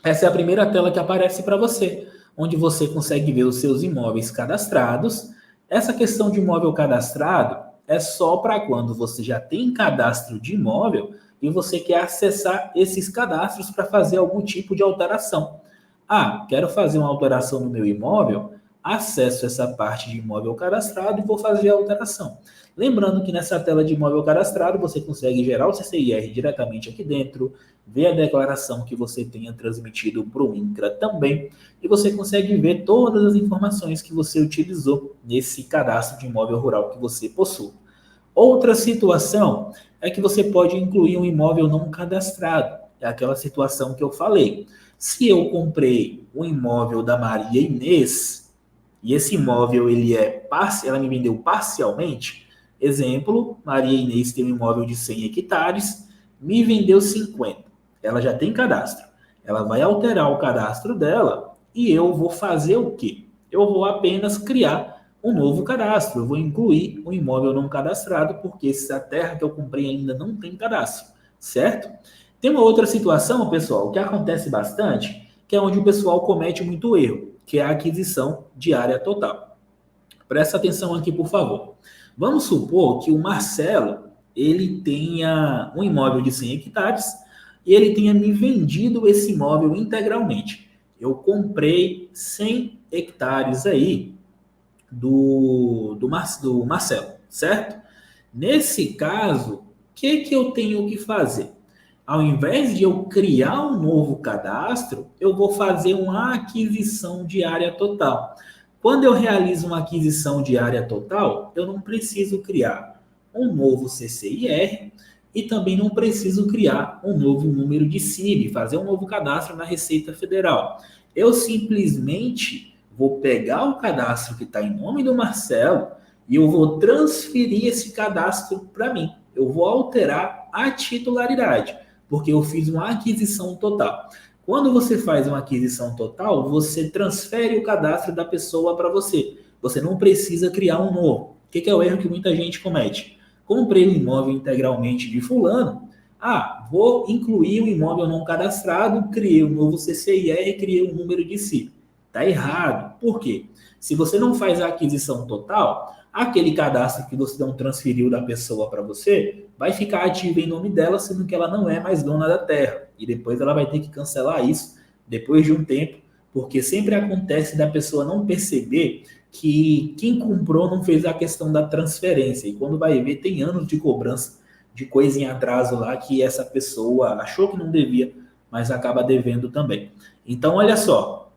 essa é a primeira tela que aparece para você, onde você consegue ver os seus imóveis cadastrados. Essa questão de imóvel cadastrado é só para quando você já tem cadastro de imóvel e você quer acessar esses cadastros para fazer algum tipo de alteração. Ah, quero fazer uma alteração no meu imóvel, acesso essa parte de imóvel cadastrado e vou fazer a alteração. Lembrando que nessa tela de imóvel cadastrado você consegue gerar o CCIR diretamente aqui dentro, ver a declaração que você tenha transmitido para o INCRA também, e você consegue ver todas as informações que você utilizou nesse cadastro de imóvel rural que você possui. Outra situação é que você pode incluir um imóvel não cadastrado. É aquela situação que eu falei. Se eu comprei um imóvel da Maria Inês, e esse imóvel ela me vendeu parcialmente, exemplo, Maria Inês tem um imóvel de 100 hectares, me vendeu 50. Ela já tem cadastro. Ela vai alterar o cadastro dela e eu vou fazer o quê? Eu vou apenas criar um novo cadastro. Eu vou incluir um imóvel não cadastrado, porque essa terra que eu comprei ainda não tem cadastro, certo? Tem uma outra situação, pessoal, que acontece bastante, que é onde o pessoal comete muito erro, que é a aquisição de área total. Presta atenção aqui, por favor. Vamos supor que o Marcelo, ele tenha um imóvel de 100 hectares e ele tenha me vendido esse imóvel integralmente. Eu comprei 100 hectares aí do Marcelo, certo? Nesse caso, o que eu tenho que fazer? Ao invés de eu criar um novo cadastro, eu vou fazer uma aquisição de área total. Quando eu realizo uma aquisição de área total, eu não preciso criar um novo CCIR e também não preciso criar um novo número de CIB, fazer um novo cadastro na Receita Federal. Eu simplesmente vou pegar o cadastro que está em nome do Marcelo e eu vou transferir esse cadastro para mim. Eu vou alterar a titularidade, porque eu fiz uma aquisição total. Quando você faz uma aquisição total, você transfere o cadastro da pessoa para você. Você não precisa criar um novo. O que é o erro que muita gente comete? Comprei um imóvel integralmente de fulano. Ah, vou incluir um imóvel não cadastrado, criei um novo CCIR e criei um número de CIB. Está errado. Por quê? Se você não faz a aquisição total, aquele cadastro que você não transferiu da pessoa para você vai ficar ativo em nome dela, sendo que ela não é mais dona da terra. E depois ela vai ter que cancelar isso depois de um tempo, porque sempre acontece da pessoa não perceber que quem comprou não fez a questão da transferência. E quando vai ver, tem anos de cobrança de coisa em atraso lá que essa pessoa achou que não devia, mas acaba devendo também. Então, olha só,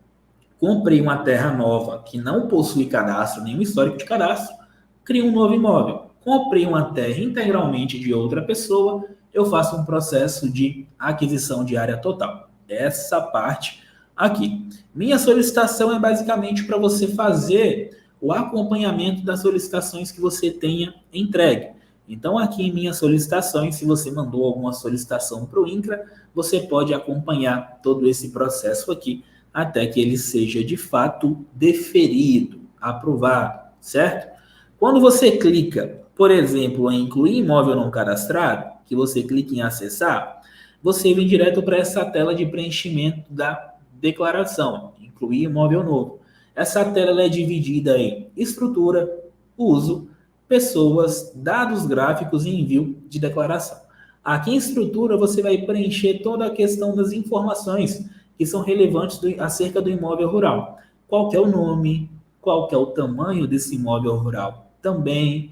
comprei uma terra nova que não possui cadastro, nenhum histórico de cadastro, crio um novo imóvel. Comprei uma terra integralmente de outra pessoa, eu faço um processo de aquisição de área total. Essa parte aqui. Minha solicitação é basicamente para você fazer o acompanhamento das solicitações que você tenha entregue. Então, aqui em minhas solicitações, se você mandou alguma solicitação para o INCRA, você pode acompanhar todo esse processo aqui, até que ele seja de fato deferido, aprovado, certo? Quando você clica, por exemplo, em incluir imóvel não cadastrado, que você clica em acessar, você vem direto para essa tela de preenchimento da declaração, incluir imóvel novo. Essa tela é dividida em estrutura, uso, pessoas, dados gráficos e envio de declaração. Aqui em estrutura você vai preencher toda a questão das informações que são relevantes acerca do imóvel rural. Qual que é o nome, qual que é o tamanho desse imóvel rural também,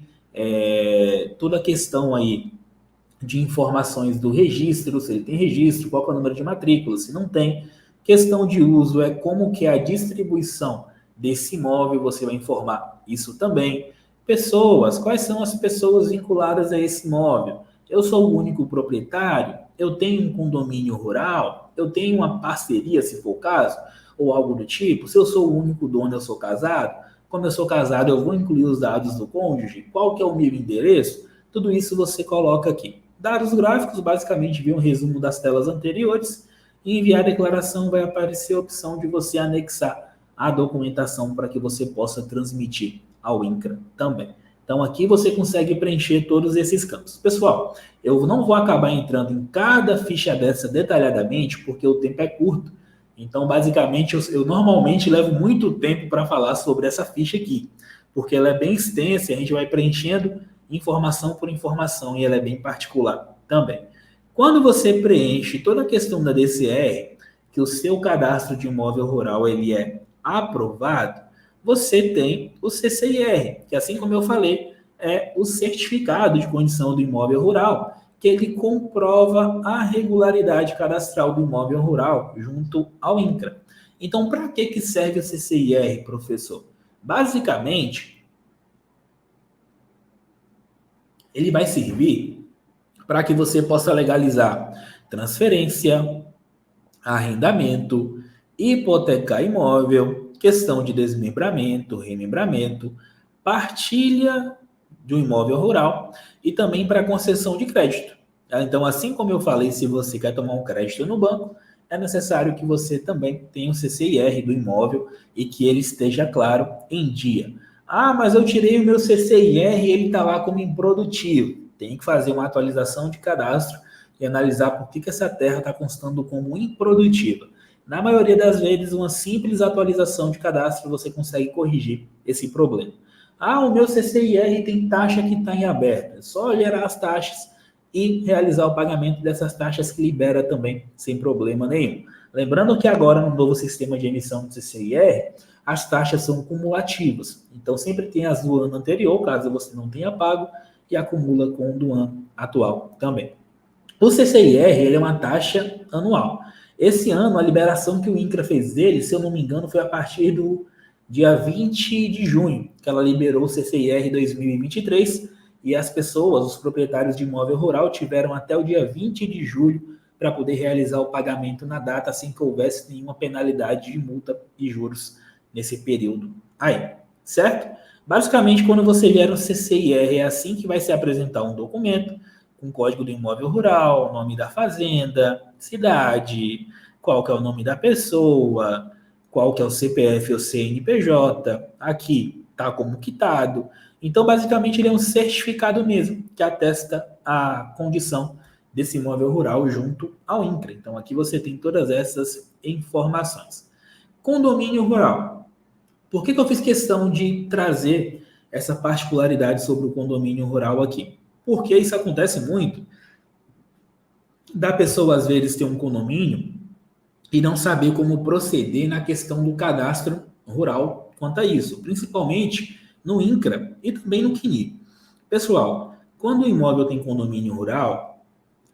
toda a questão aí de informações do registro, se ele tem registro, qual que é o número de matrícula, se não tem. Questão de uso é como que é a distribuição desse imóvel, você vai informar isso também. Pessoas, quais são as pessoas vinculadas a esse imóvel? Eu sou o único proprietário? Eu tenho um condomínio rural? Eu tenho uma parceria, se for o caso? Ou algo do tipo? Se eu sou o único dono, eu sou casado? Como eu sou casado, eu vou incluir os dados do cônjuge? Qual que é o meu endereço? Tudo isso você coloca aqui. Dados gráficos, basicamente, vi um resumo das telas anteriores. E enviar a declaração vai aparecer a opção de você anexar a documentação para que você possa transmitir ao INCRA também. Então, aqui você consegue preencher todos esses campos. Pessoal, eu não vou acabar entrando em cada ficha dessa detalhadamente, porque o tempo é curto. Então, basicamente, eu normalmente levo muito tempo para falar sobre essa ficha aqui, porque ela é bem extensa e a gente vai preenchendo informação por informação e ela é bem particular também. Quando você preenche toda a questão da DCR, que o seu cadastro de imóvel rural ele é aprovado, você tem o CCIR, que assim como eu falei, é o certificado de condição do imóvel rural, que ele comprova a regularidade cadastral do imóvel rural junto ao INCRA. Então, para que serve o CCIR, professor? Basicamente, ele vai servir para que você possa legalizar transferência, arrendamento, hipotecar imóvel, questão de desmembramento, remembramento, partilha do imóvel rural e também para concessão de crédito. Então, assim como eu falei, se você quer tomar um crédito no banco, é necessário que você também tenha o CCIR do imóvel e que ele esteja, claro, em dia. Ah, mas eu tirei o meu CCIR e ele está lá como improdutivo. Tem que fazer uma atualização de cadastro e analisar por que essa terra está constando como improdutiva. Na maioria das vezes, uma simples atualização de cadastro você consegue corrigir esse problema. Ah, o meu CCIR tem taxa que está em aberto. É só gerar as taxas e realizar o pagamento dessas taxas que libera também sem problema nenhum. Lembrando que agora no novo sistema de emissão do CCIR, as taxas são cumulativas. Então sempre tem as do ano anterior, caso você não tenha pago, e acumula com o do ano atual também. O CCIR ele é uma taxa anual. Esse ano, a liberação que o INCRA fez dele, se eu não me engano, foi a partir do dia 20 de junho, que ela liberou o CCIR 2023, e as pessoas, os proprietários de imóvel rural, tiveram até o dia 20 de julho para poder realizar o pagamento na data, sem que houvesse nenhuma penalidade de multa e juros nesse período aí, certo? Basicamente, quando você vier no CCIR, é assim que vai se apresentar um documento com código do imóvel rural, nome da fazenda, cidade, qual que é o nome da pessoa, qual que é o CPF ou CNPJ, aqui está como quitado. Então, basicamente, ele é um certificado mesmo, que atesta a condição desse imóvel rural junto ao INCRA. Então, aqui você tem todas essas informações. Condomínio rural. Por que eu fiz questão de trazer essa particularidade sobre o condomínio rural aqui? Porque isso acontece muito da pessoa, às vezes, ter um condomínio e não saber como proceder na questão do cadastro rural quanto a isso, principalmente no INCRA e também no CNI. Pessoal, quando o imóvel tem condomínio rural,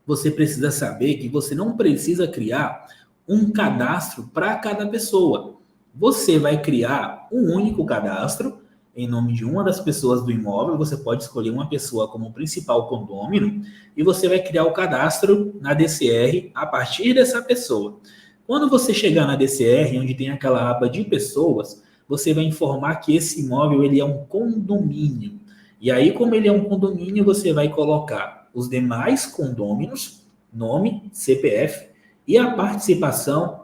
você precisa saber que você não precisa criar um cadastro para cada pessoa. Você vai criar um único cadastro em nome de uma das pessoas do imóvel. Você pode escolher uma pessoa como principal condômino e você vai criar o cadastro na DCR a partir dessa pessoa. Quando você chegar na DCR, onde tem aquela aba de pessoas, você vai informar que esse imóvel ele é um condomínio. E aí, como ele é um condomínio, você vai colocar os demais condôminos, nome, CPF e a participação.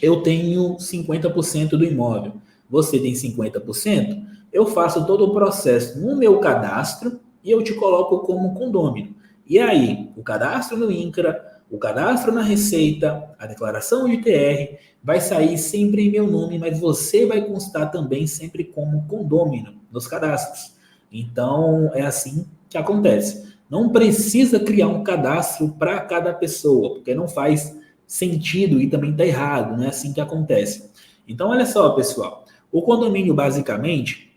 Eu tenho 50% do imóvel, você tem 50%, eu faço todo o processo no meu cadastro e eu te coloco como condômino. E aí, o cadastro no INCRA, o cadastro na Receita, a declaração de TR, vai sair sempre em meu nome, mas você vai constar também sempre como condômino nos cadastros. Então, é assim que acontece. Não precisa criar um cadastro para cada pessoa, porque não faz sentido e também está errado, não é assim que acontece. Então, olha só, pessoal, o condomínio, basicamente,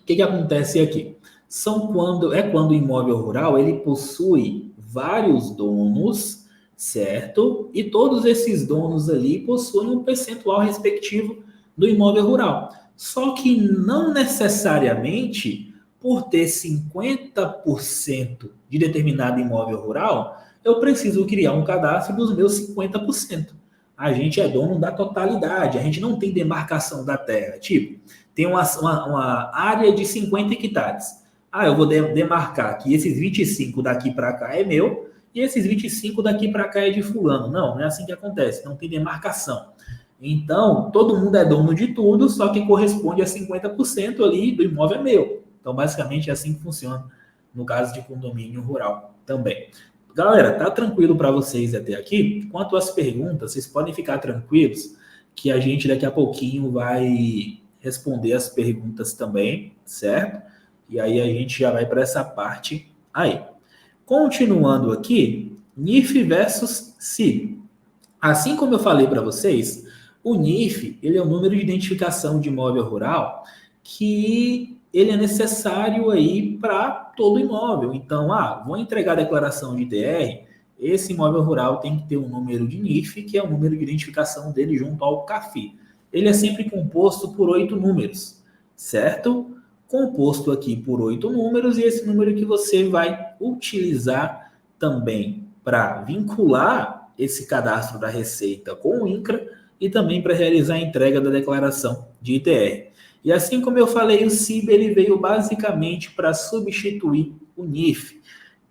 o que acontece aqui? Quando o imóvel rural ele possui vários donos, certo? E todos esses donos ali possuem um percentual respectivo do imóvel rural. Só que não necessariamente por ter 50% de determinado imóvel rural, eu preciso criar um cadastro dos meus 50%. A gente é dono da totalidade, a gente não tem demarcação da terra. Tipo, tem uma área de 50 hectares. eu vou demarcar que esses 25 daqui para cá é meu e esses 25 daqui para cá é de fulano. Não é assim que acontece, não tem demarcação. Então, todo mundo é dono de tudo, só que corresponde a 50% ali do imóvel é meu. Então, basicamente, é assim que funciona no caso de condomínio rural também. Galera, tá tranquilo para vocês até aqui? Quanto às perguntas, vocês podem ficar tranquilos que a gente daqui a pouquinho vai responder as perguntas também, certo? E aí a gente já vai para essa parte aí. Continuando aqui, NIF versus CIB. Assim como eu falei para vocês, o NIF ele é o número de identificação de imóvel rural que ele é necessário aí para todo imóvel. Então, vou entregar a declaração de ITR, esse imóvel rural tem que ter um número de NIF, que é o número de identificação dele junto ao CAFI. Ele é sempre composto por 8 números, certo? Composto aqui por 8 números, e esse número que você vai utilizar também para vincular esse cadastro da Receita com o INCRA e também para realizar a entrega da declaração de ITR. E assim como eu falei, o CIB ele veio basicamente para substituir o NIF.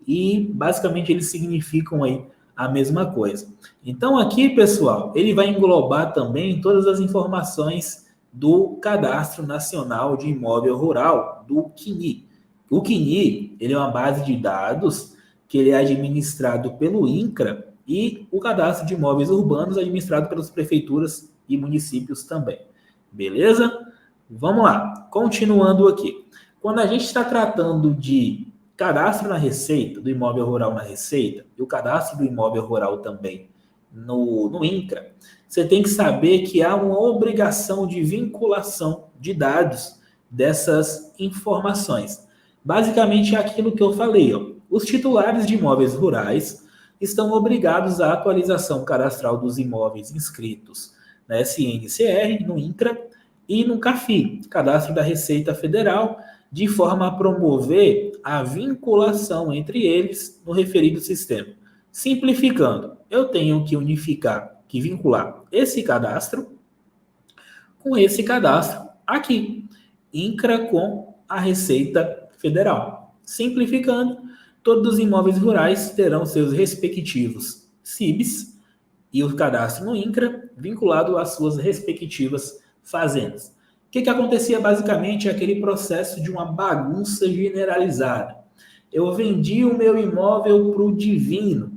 E basicamente eles significam aí a mesma coisa. Então aqui, pessoal, ele vai englobar também todas as informações do Cadastro Nacional de Imóvel Rural, do CNI. O CNI ele é uma base de dados que ele é administrado pelo INCRA e o Cadastro de Imóveis Urbanos é administrado pelas prefeituras e municípios também. Beleza? Vamos lá, continuando aqui. Quando a gente está tratando de cadastro na Receita, do imóvel rural na Receita, e o cadastro do imóvel rural também no INCRA, você tem que saber que há uma obrigação de vinculação de dados dessas informações. Basicamente é aquilo que eu falei, ó. Os titulares de imóveis rurais estão obrigados à atualização cadastral dos imóveis inscritos na SNCR, no INCRA, e no CAFI, Cadastro da Receita Federal, de forma a promover a vinculação entre eles no referido sistema. Simplificando, eu tenho que vincular esse cadastro com esse cadastro aqui, INCRA com a Receita Federal. Simplificando, todos os imóveis rurais terão seus respectivos CIBs e o cadastro no INCRA vinculado às suas respectivas fazendas. O que acontecia basicamente é aquele processo de uma bagunça generalizada. Eu vendi o meu imóvel para o Divino,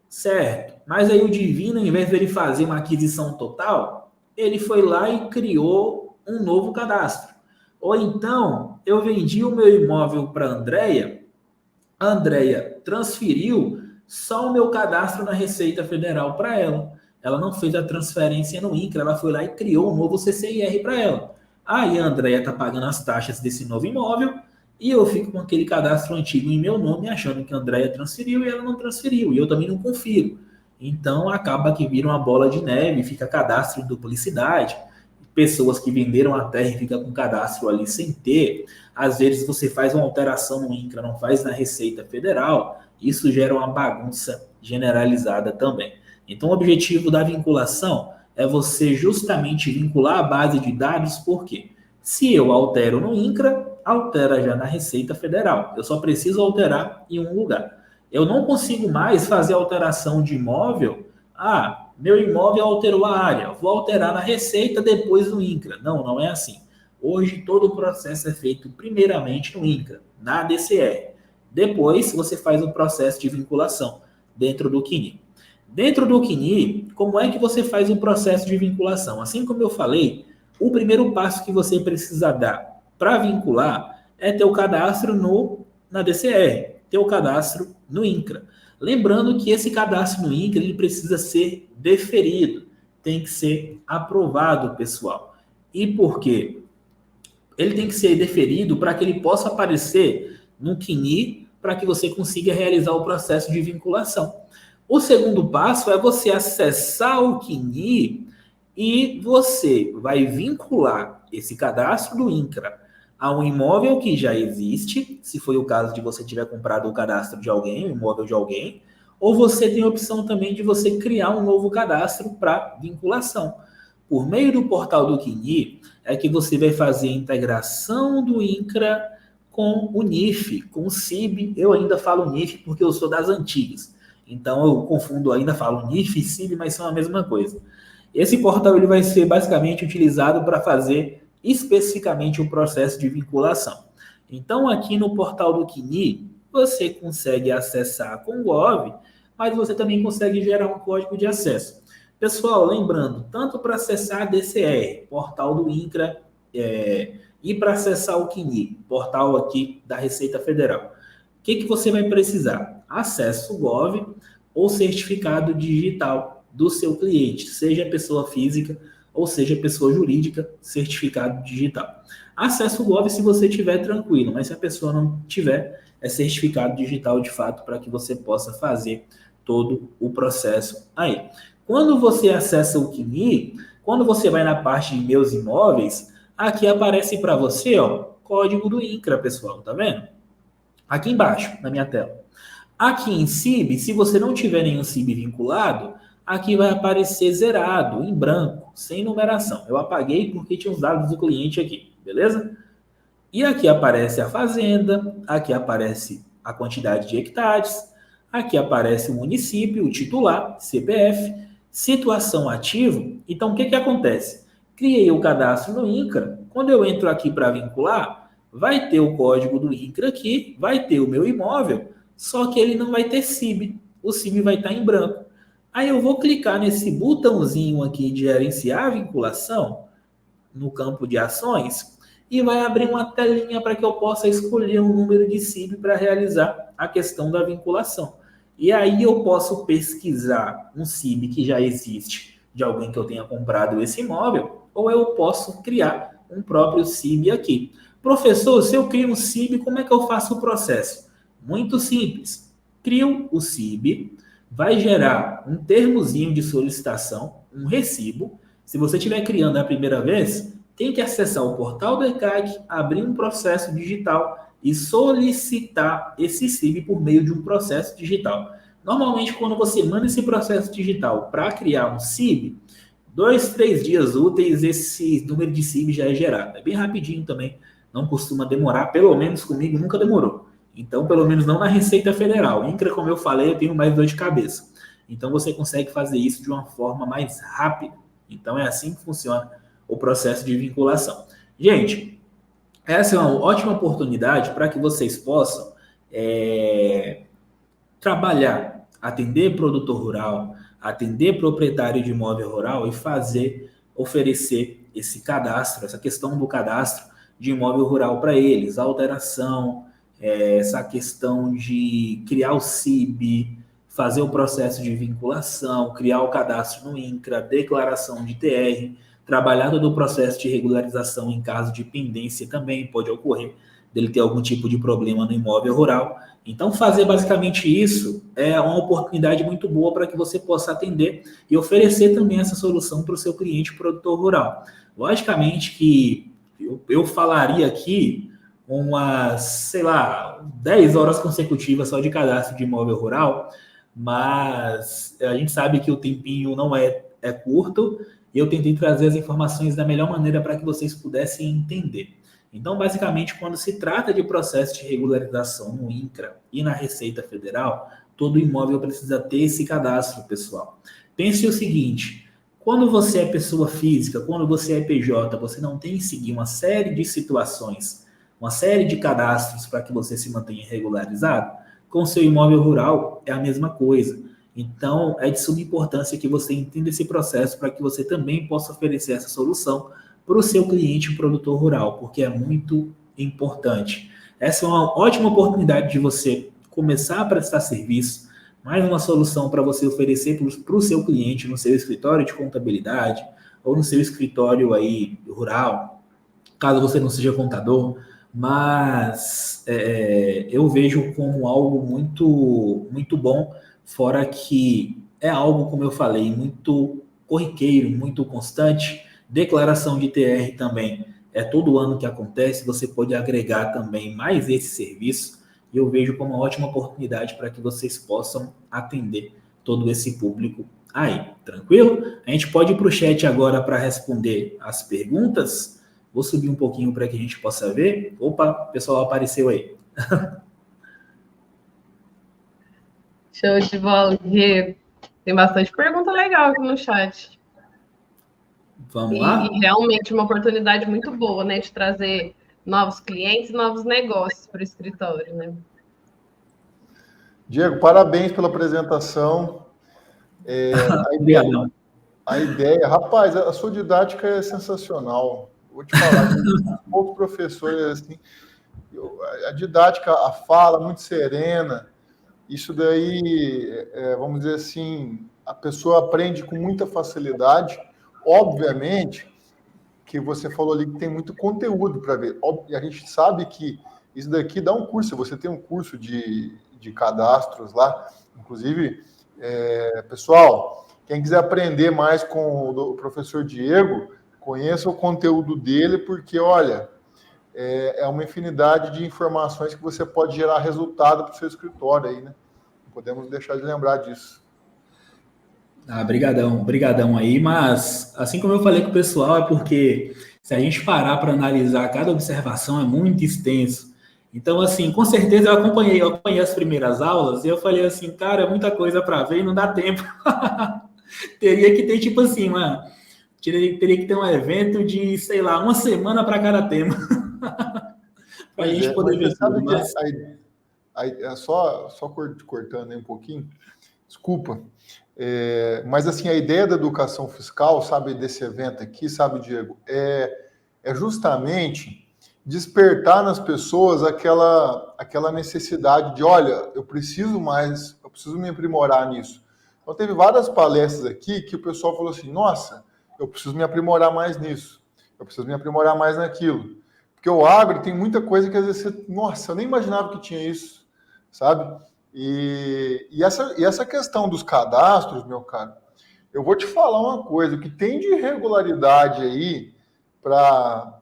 certo? Mas aí o Divino, em vez de ele fazer uma aquisição total, ele foi lá e criou um novo cadastro. Ou então, eu vendi o meu imóvel para a Andréia transferiu só o meu cadastro na Receita Federal para ela. Ela não fez a transferência no INCRA, ela foi lá e criou um novo CCIR para ela. Aí a Andréia está pagando as taxas desse novo imóvel e eu fico com aquele cadastro antigo em meu nome, achando que a Andréia transferiu e ela não transferiu, e eu também não confiro. Então acaba que vira uma bola de neve, fica cadastro em duplicidade, pessoas que venderam a terra e ficam com cadastro ali sem ter. Às vezes você faz uma alteração no INCRA, não faz na Receita Federal, isso gera uma bagunça generalizada também. Então, o objetivo da vinculação é você justamente vincular a base de dados, porque se eu altero no INCRA, altera já na Receita Federal. Eu só preciso alterar em um lugar. Eu não consigo mais fazer alteração de imóvel. Meu imóvel alterou a área, vou alterar na Receita, depois no INCRA. Não é assim. Hoje, todo o processo é feito primeiramente no INCRA, na DCR. Depois, você faz o processo de vinculação dentro do CNI. Dentro do CNI, como é que você faz o processo de vinculação? Assim como eu falei, o primeiro passo que você precisa dar para vincular é ter o cadastro na DCR, ter o cadastro no INCRA. Lembrando que esse cadastro no INCRA ele precisa ser deferido, tem que ser aprovado, pessoal. E por quê? Ele tem que ser deferido para que ele possa aparecer no CNI, para que você consiga realizar o processo de vinculação. O segundo passo é você acessar o CNI e você vai vincular esse cadastro do INCRA a um imóvel que já existe, se foi o caso de você tiver comprado o cadastro de alguém, o imóvel de alguém, ou você tem a opção também de você criar um novo cadastro para vinculação. Por meio do portal do CNI, é que você vai fazer a integração do INCRA com o NIF, com o CIB. Eu ainda falo NIF porque eu sou das antigas. Então eu confundo, ainda falo NIF e CIB, mas são a mesma coisa. Esse portal ele vai ser basicamente utilizado para fazer especificamente o processo de vinculação. Então aqui no portal do CNI, você consegue acessar com o Gov, mas você também consegue gerar um código de acesso. Pessoal, lembrando, tanto para acessar a DCR, portal do INCRA, e para acessar o CNI, portal aqui da Receita Federal, o que você vai precisar? Acesso Gov ou certificado digital do seu cliente, seja pessoa física ou seja pessoa jurídica, certificado digital. Acesso Gov se você tiver tranquilo, mas se a pessoa não tiver, é certificado digital de fato para que você possa fazer todo o processo aí. Quando você acessa o CNI, quando você vai na parte de meus imóveis, aqui aparece para você, ó, código do INCRA, pessoal, tá vendo? Aqui embaixo, na minha tela. Aqui em CIB, se você não tiver nenhum CIB vinculado, aqui vai aparecer zerado, em branco, sem numeração. Eu apaguei porque tinha os dados do cliente aqui, beleza? E aqui aparece a fazenda, aqui aparece a quantidade de hectares, aqui aparece o município, o titular, CPF, situação ativo. Então, o que acontece? Criei o cadastro no INCRA, quando eu entro aqui para vincular, vai ter o código do INCRA aqui, vai ter o meu imóvel, só que ele não vai ter CIB, o CIB vai estar em branco. Aí eu vou clicar nesse botãozinho aqui de gerenciar a vinculação, no campo de ações, e vai abrir uma telinha para que eu possa escolher um número de CIB para realizar a questão da vinculação. E aí eu posso pesquisar um CIB que já existe de alguém que eu tenha comprado esse imóvel, ou eu posso criar um próprio CIB aqui. Professor, se eu crio um CIB, como é que eu faço o processo? Muito simples. Crio o CIB, vai gerar um termozinho de solicitação, um recibo. Se você estiver criando a primeira vez, tem que acessar o portal do ECAC, abrir um processo digital e solicitar esse CIB por meio de um processo digital. Normalmente, quando você manda esse processo digital para criar um CIB, 2, 3 dias úteis, esse número de CIB já é gerado. É bem rapidinho também, não costuma demorar, pelo menos comigo nunca demorou. Então, pelo menos não na Receita Federal. INCRA, como eu falei, eu tenho mais dor de cabeça. Então, você consegue fazer isso de uma forma mais rápida. Então, é assim que funciona o processo de vinculação. Gente, essa é uma ótima oportunidade para que vocês possam trabalhar, atender produtor rural, atender proprietário de imóvel rural e oferecer esse cadastro, essa questão do cadastro de imóvel rural para eles, a alteração, essa questão de criar o CIB, fazer o processo de vinculação, criar o cadastro no INCRA, declaração de TR, trabalhar todo o processo de regularização em caso de pendência também pode ocorrer, dele ter algum tipo de problema no imóvel rural. Então, fazer basicamente isso é uma oportunidade muito boa para que você possa atender e oferecer também essa solução para o seu cliente produtor rural. Logicamente que eu falaria aqui umas, sei lá, 10 horas consecutivas só de cadastro de imóvel rural, mas a gente sabe que o tempinho não é curto, e eu tentei trazer as informações da melhor maneira para que vocês pudessem entender. Então, basicamente, quando se trata de processo de regularização no INCRA e na Receita Federal, todo imóvel precisa ter esse cadastro, pessoal. Pense o seguinte, quando você é pessoa física, quando você é PJ, você não tem que seguir uma série de situações, uma série de cadastros para que você se mantenha regularizado. Com seu imóvel rural é a mesma coisa. Então, é de suma importância que você entenda esse processo para que você também possa oferecer essa solução para o seu cliente produtor rural, porque é muito importante. Essa é uma ótima oportunidade de você começar a prestar serviço, mais uma solução para você oferecer para o seu cliente no seu escritório de contabilidade ou no seu escritório aí rural, caso você não seja contador, mas eu vejo como algo muito, muito bom, fora que é algo, como eu falei, muito corriqueiro, muito constante. Declaração de TR também é todo ano que acontece, você pode agregar também mais esse serviço, e eu vejo como uma ótima oportunidade para que vocês possam atender todo esse público aí, tranquilo? A gente pode ir para o chat agora para responder as perguntas. Vou subir um pouquinho para que a gente possa ver. Opa, o pessoal apareceu aí. Show de bola, Diego. Tem bastante pergunta legal aqui no chat. Vamos lá? E realmente uma oportunidade muito boa, né, de trazer novos clientes, novos negócios para o escritório, né? Diego, parabéns pela apresentação. Obrigadão. A ideia, rapaz, a sua didática é sensacional. Vou te falar, tem poucos professores assim, a didática, a fala muito serena. Isso daí, vamos dizer assim, a pessoa aprende com muita facilidade. Obviamente que você falou ali que tem muito conteúdo para ver. E a gente sabe que isso daqui dá um curso. Você tem um curso de cadastros lá. Inclusive, pessoal, quem quiser aprender mais com o professor Diego, conheça o conteúdo dele, porque, olha, é uma infinidade de informações que você pode gerar resultado para o seu escritório aí, né? Não podemos deixar de lembrar disso. Brigadão aí, mas assim como eu falei com o pessoal, é porque se a gente parar para analisar cada observação é muito extenso. Então, assim, com certeza eu acompanhei as primeiras aulas e eu falei assim, cara, é muita coisa para ver e não dá tempo. Teria que ter, tipo assim, teria que ter um evento de, sei lá, uma semana para cada tema. Para a gente poder ver tudo. Mas... só cortando aí um pouquinho, desculpa. Mas assim, a ideia da educação fiscal, sabe, desse evento aqui, sabe, Diego, é justamente despertar nas pessoas aquela necessidade de, olha, eu preciso me aprimorar nisso. Então teve várias palestras aqui que o pessoal falou assim, nossa, eu preciso me aprimorar mais nisso, eu preciso me aprimorar mais naquilo. Porque o agro tem muita coisa que às vezes nossa, eu nem imaginava que tinha isso, sabe? E essa questão dos cadastros, meu caro, eu vou te falar uma coisa, o que tem de irregularidade aí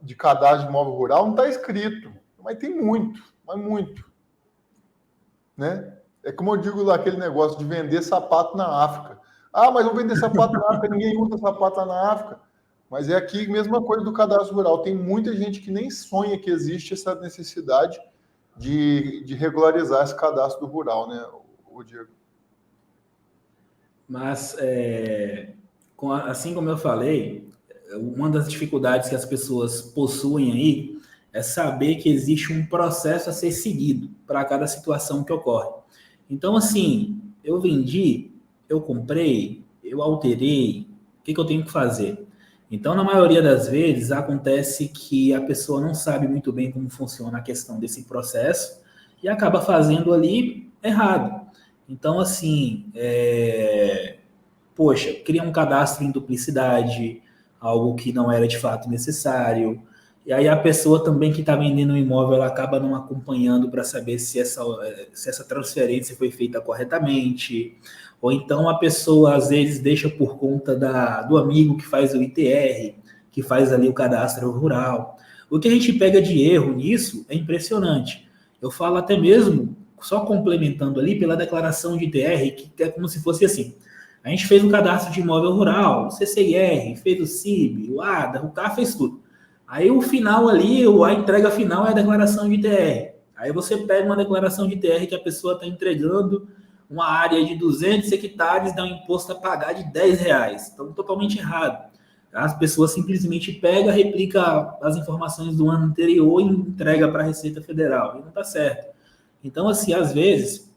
de cadastro de imóvel rural não está escrito, mas tem muito, né? É como eu digo lá, aquele negócio de vender sapato na África. Ah, mas vou vender sapato na África, ninguém usa sapato lá na África. Mas é aqui a mesma coisa do cadastro rural. Tem muita gente que nem sonha que existe essa necessidade de regularizar esse cadastro do rural, né, o Diego? Mas, assim como eu falei, uma das dificuldades que as pessoas possuem aí é saber que existe um processo a ser seguido para cada situação que ocorre. Então, assim, eu vendi, eu comprei, eu alterei, o que eu tenho que fazer? Então, na maioria das vezes, acontece que a pessoa não sabe muito bem como funciona a questão desse processo e acaba fazendo ali errado. Então, assim, poxa, cria um cadastro em duplicidade, algo que não era de fato necessário. E aí a pessoa também que está vendendo o imóvel, ela acaba não acompanhando para saber se essa transferência foi feita corretamente. Ou então a pessoa, às vezes, deixa por conta do amigo que faz o ITR, que faz ali o cadastro rural. O que a gente pega de erro nisso é impressionante. Eu falo até mesmo, só complementando ali, pela declaração de ITR, que é como se fosse assim. A gente fez um cadastro de imóvel rural, o CCIR, fez o CIB, o ADA, o CAR, fez tudo. Aí o final ali, a entrega final é a declaração de ITR. Aí você pega uma declaração de ITR que a pessoa está entregando uma área de 200 hectares, dá um imposto a pagar de R$10. Então, totalmente errado. As pessoas simplesmente pegam, replica as informações do ano anterior e entrega para a Receita Federal. E não está certo. Então, assim, às vezes,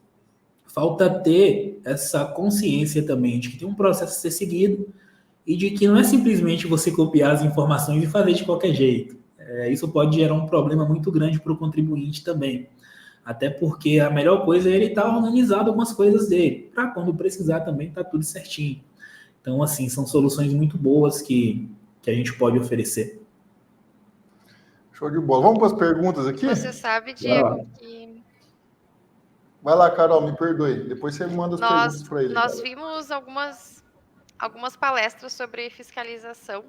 falta ter essa consciência também de que tem um processo a ser seguido e de que não é simplesmente você copiar as informações e fazer de qualquer jeito. Isso pode gerar um problema muito grande para o contribuinte também. Até porque a melhor coisa é ele estar organizado com as coisas dele, para quando precisar também tá tudo certinho. Então, assim, são soluções muito boas que a gente pode oferecer. Show de bola. Vamos para as perguntas aqui? Você sabe, Diego, que... Vai lá, Carol, me perdoe. Depois você manda as perguntas para ele. Nós vimos algumas palestras sobre fiscalização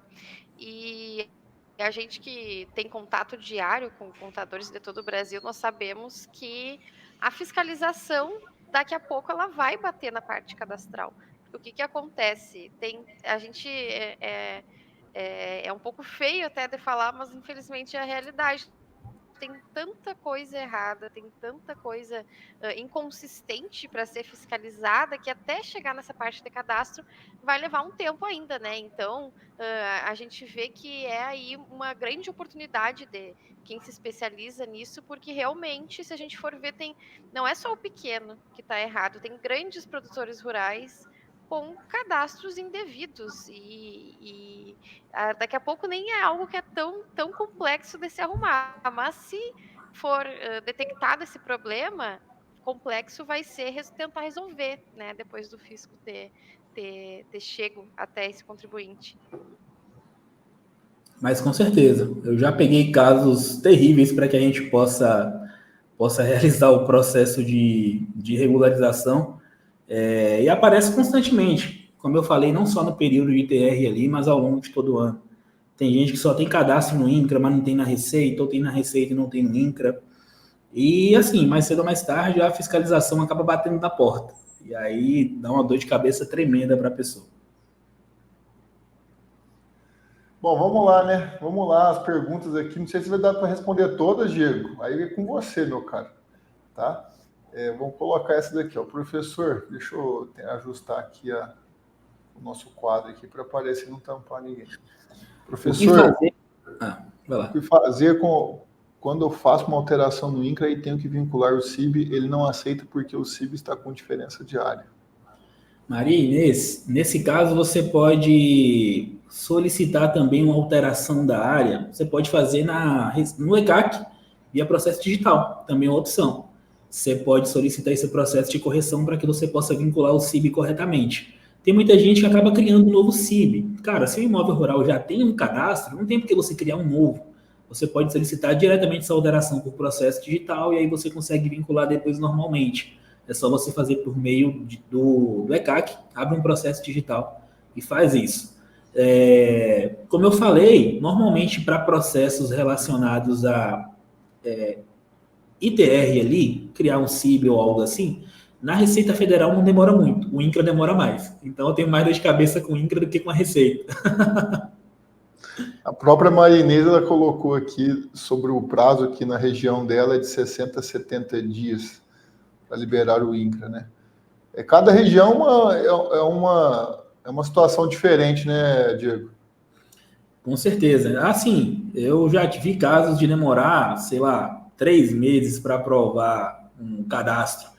e a gente que tem contato diário com contadores de todo o Brasil, nós sabemos que a fiscalização, daqui a pouco, ela vai bater na parte cadastral. O que acontece? A gente É um pouco feio até de falar, mas infelizmente é a realidade. Tem tanta coisa errada, tem tanta coisa inconsistente para ser fiscalizada que até chegar nessa parte de cadastro vai levar um tempo ainda, né? Então a gente vê que é aí uma grande oportunidade de quem se especializa nisso, porque realmente, se a gente for ver, não é só o pequeno que está errado, tem grandes produtores rurais com cadastros indevidos daqui a pouco nem é algo que é tão complexo de se arrumar, mas se for detectado esse problema, complexo vai ser tentar resolver, né, depois do fisco ter chego até esse contribuinte. Mas com certeza, eu já peguei casos terríveis para que a gente possa realizar o processo de regularização, e aparece constantemente, como eu falei, não só no período de ITR ali, mas ao longo de todo o ano. Tem gente que só tem cadastro no INCRA, mas não tem na Receita, ou tem na Receita e não tem no INCRA. E assim, mais cedo ou mais tarde, a fiscalização acaba batendo na porta. E aí dá uma dor de cabeça tremenda para a pessoa. Bom, vamos lá, né? Vamos lá, as perguntas aqui. Não sei se vai dar para responder todas, Diego. Aí é com você, meu cara. Tá? Vamos colocar essa daqui, ó. Professor, deixa eu ajustar aqui o nosso quadro aqui para aparecer e não tampar ninguém. Professor, o que fazer quando eu faço uma alteração no INCRA e tenho que vincular o CIB, ele não aceita porque o CIB está com diferença de área? Maria Inês, nesse caso você pode solicitar também uma alteração da área, você pode fazer no ECAC via processo digital, também é uma opção. Você pode solicitar esse processo de correção para que você possa vincular o CIB corretamente. Tem muita gente que acaba criando um novo CIB. Cara, se o imóvel rural já tem um cadastro, não tem por que você criar um novo. Você pode solicitar diretamente essa alteração por processo digital e aí você consegue vincular depois normalmente. É só você fazer por meio do ECAC, abre um processo digital e faz isso. Como eu falei, normalmente para processos relacionados a ITR ali, criar um CIB ou algo assim, na Receita Federal não demora muito, o INCRA demora mais. Então eu tenho mais dor de cabeça com o INCRA do que com a Receita. A própria Maria Inês, ela colocou aqui sobre o prazo aqui na região dela é de 60 a 70 dias para liberar o INCRA, né? Cada região é uma situação diferente, né, Diego? Com certeza. Assim, eu já tive casos de demorar, sei lá, 3 meses para aprovar um cadastro.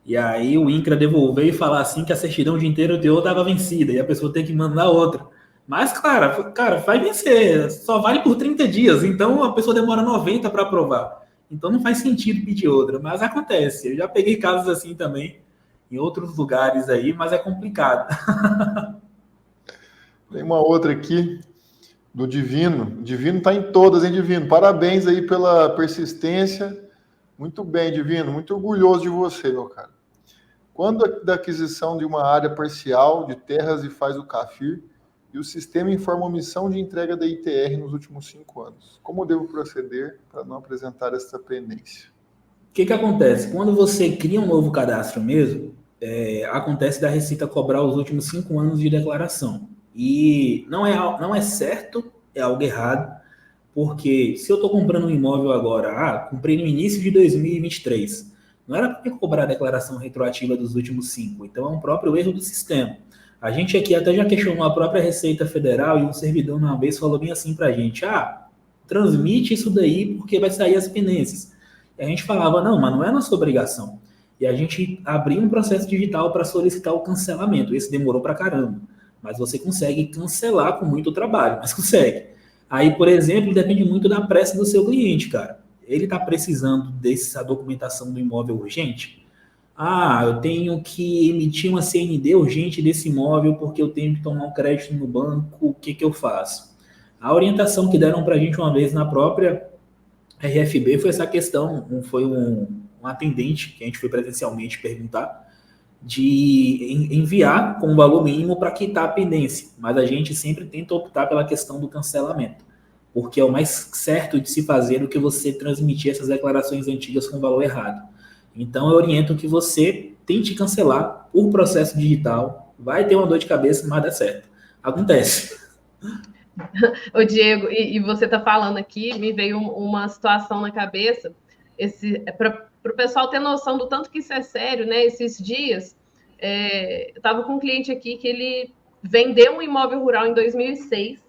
E aí o INCRA devolver e falar assim que a certidão de interior estava vencida e a pessoa tem que mandar outra. Mas, cara, vai vencer, só vale por 30 dias, então a pessoa demora 90 para aprovar. Então não faz sentido pedir outra, mas acontece. Eu já peguei casos assim também, em outros lugares aí, mas é complicado. Tem uma outra aqui, do Divino. Divino está em todas, hein, Divino? Parabéns aí pela persistência. Muito bem, Divino. Muito orgulhoso de você, meu cara. Quando da aquisição de uma área parcial de terras e faz o CAFIR, e o sistema informa omissão de entrega da ITR nos últimos 5 anos. Como devo proceder para não apresentar essa pendência? O que acontece? Quando você cria um novo cadastro mesmo, acontece da Receita cobrar os últimos 5 anos de declaração. E não é certo, é algo errado, porque se eu estou comprando um imóvel agora, comprei no início de 2023, não era para cobrar a declaração retroativa dos últimos 5, então é um próprio erro do sistema. A gente aqui até já questionou a própria Receita Federal e um servidor uma vez falou bem assim para a gente, transmite isso daí porque vai sair as pendências. E a gente falava, não, mas não é nossa obrigação. E a gente abriu um processo digital para solicitar o cancelamento. Esse demorou para caramba, mas você consegue cancelar com muito trabalho, mas consegue. Aí, por exemplo, depende muito da pressa do seu cliente, cara. Ele está precisando dessa documentação do imóvel urgente? Eu tenho que emitir uma CND urgente desse imóvel porque eu tenho que tomar um crédito no banco, o que eu faço? A orientação que deram para a gente uma vez na própria RFB foi essa questão, foi um atendente que a gente foi presencialmente perguntar, de enviar com um valor mínimo para quitar a pendência, mas a gente sempre tenta optar pela questão do cancelamento, porque é o mais certo de se fazer do que você transmitir essas declarações antigas com valor errado. Então, eu oriento que você tente cancelar por processo digital. Vai ter uma dor de cabeça, mas dá certo. Acontece. Ô, Diego, e você está falando aqui, me veio uma situação na cabeça, para o pessoal ter noção do tanto que isso é sério, né? Esses dias, eu estava com um cliente aqui que ele vendeu um imóvel rural em 2006,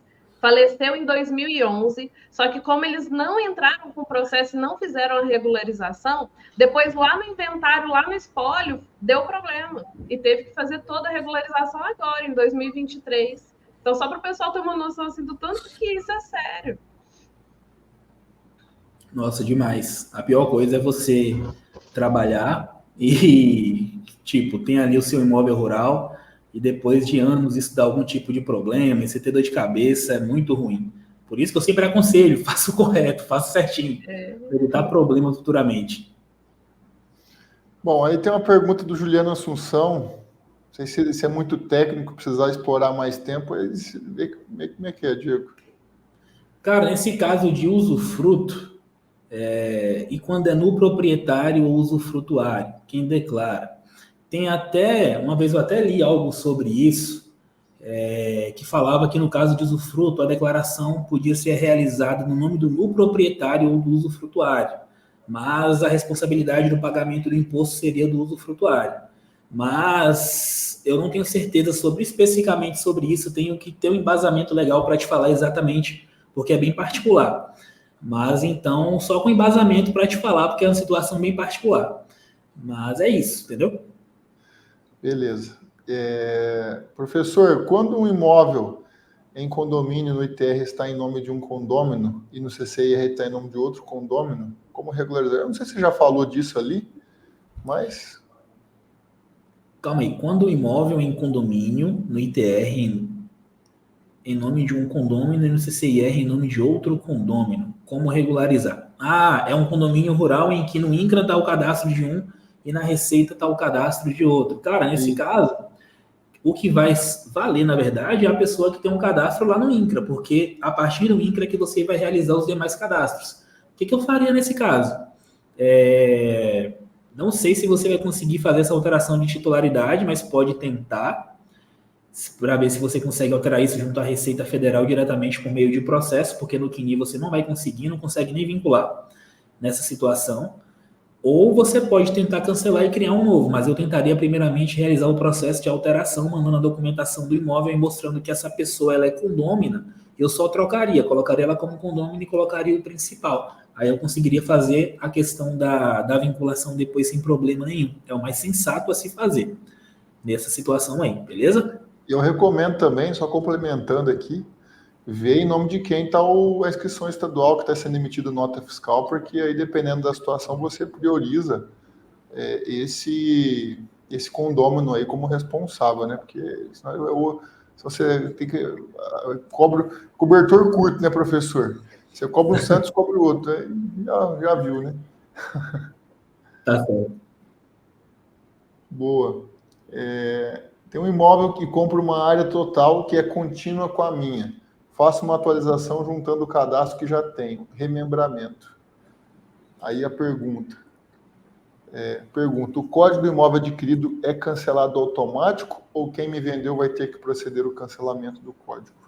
faleceu em 2011, só que como eles não entraram com o processo e não fizeram a regularização, depois lá no inventário, lá no espólio, deu problema e teve que fazer toda a regularização agora, em 2023. Então, só para o pessoal ter uma noção assim, do tanto que isso é sério. Nossa, demais. A pior coisa é você trabalhar e, tipo, tem ali o seu imóvel rural e depois de anos isso dá algum tipo de problema e você ter dor de cabeça é muito ruim. Por isso que eu sempre aconselho, faça o correto, faça certinho, para evitar problemas futuramente. Bom, aí tem uma pergunta do Juliano Assunção. Não sei se é muito técnico, precisar explorar mais tempo. Aí vê como é que é, Diego. Cara, nesse caso de usufruto, e quando é no proprietário ou usufrutuário, quem declara. Tem até, uma vez eu até li algo sobre isso, que falava que no caso de usufruto, a declaração podia ser realizada no nome do proprietário ou do usufrutuário, mas a responsabilidade do pagamento do imposto seria do usufrutuário. Mas eu não tenho certeza especificamente sobre isso, tenho que ter um embasamento legal para te falar exatamente, porque é bem particular. Mas então, só com embasamento para te falar, porque é uma situação bem particular. Mas é isso, entendeu? Beleza. Professor, quando um imóvel em condomínio no ITR está em nome de um condômino e no CCIR está em nome de outro condômino, como regularizar? Eu não sei se você já falou disso ali, mas... Calma aí, quando o imóvel em condomínio, no ITR, em nome de um condômino e no CCIR em nome de outro condômino, como regularizar? Ah, é um condomínio rural em que no INCRA está o cadastro de um e na Receita está o cadastro de outro. Cara, nesse caso, o que vai valer, na verdade, é a pessoa que tem um cadastro lá no INCRA, porque a partir do INCRA é que você vai realizar os demais cadastros. O que eu faria nesse caso? Não sei se você vai conseguir fazer essa alteração de titularidade, mas pode tentar, para ver se você consegue alterar isso junto à Receita Federal diretamente por meio de processo, porque no CNI você não vai conseguir, não consegue nem vincular nessa situação. Ou você pode tentar cancelar e criar um novo, mas eu tentaria primeiramente realizar o processo de alteração, mandando a documentação do imóvel e mostrando que essa pessoa ela é condômina. Eu só trocaria, colocaria ela como condômina e colocaria o principal. Aí eu conseguiria fazer a questão da vinculação depois sem problema nenhum. É o mais sensato a se fazer nessa situação aí, beleza? Eu recomendo também, só complementando aqui, ver em nome de quem está a inscrição estadual que está sendo emitida nota fiscal, porque aí, dependendo da situação, você prioriza esse condômino aí como responsável, né? Porque senão se você tem que... cobertor curto, né, professor? Você cobra um Santos, cobra o outro. Já viu, né? Tá certo. Boa. Tem um imóvel que compra uma área total que é contínua com a minha. Faço uma atualização juntando o cadastro que já tenho. Remembramento. Aí a pergunta. O código do imóvel adquirido é cancelado automático ou quem me vendeu vai ter que proceder o cancelamento do código?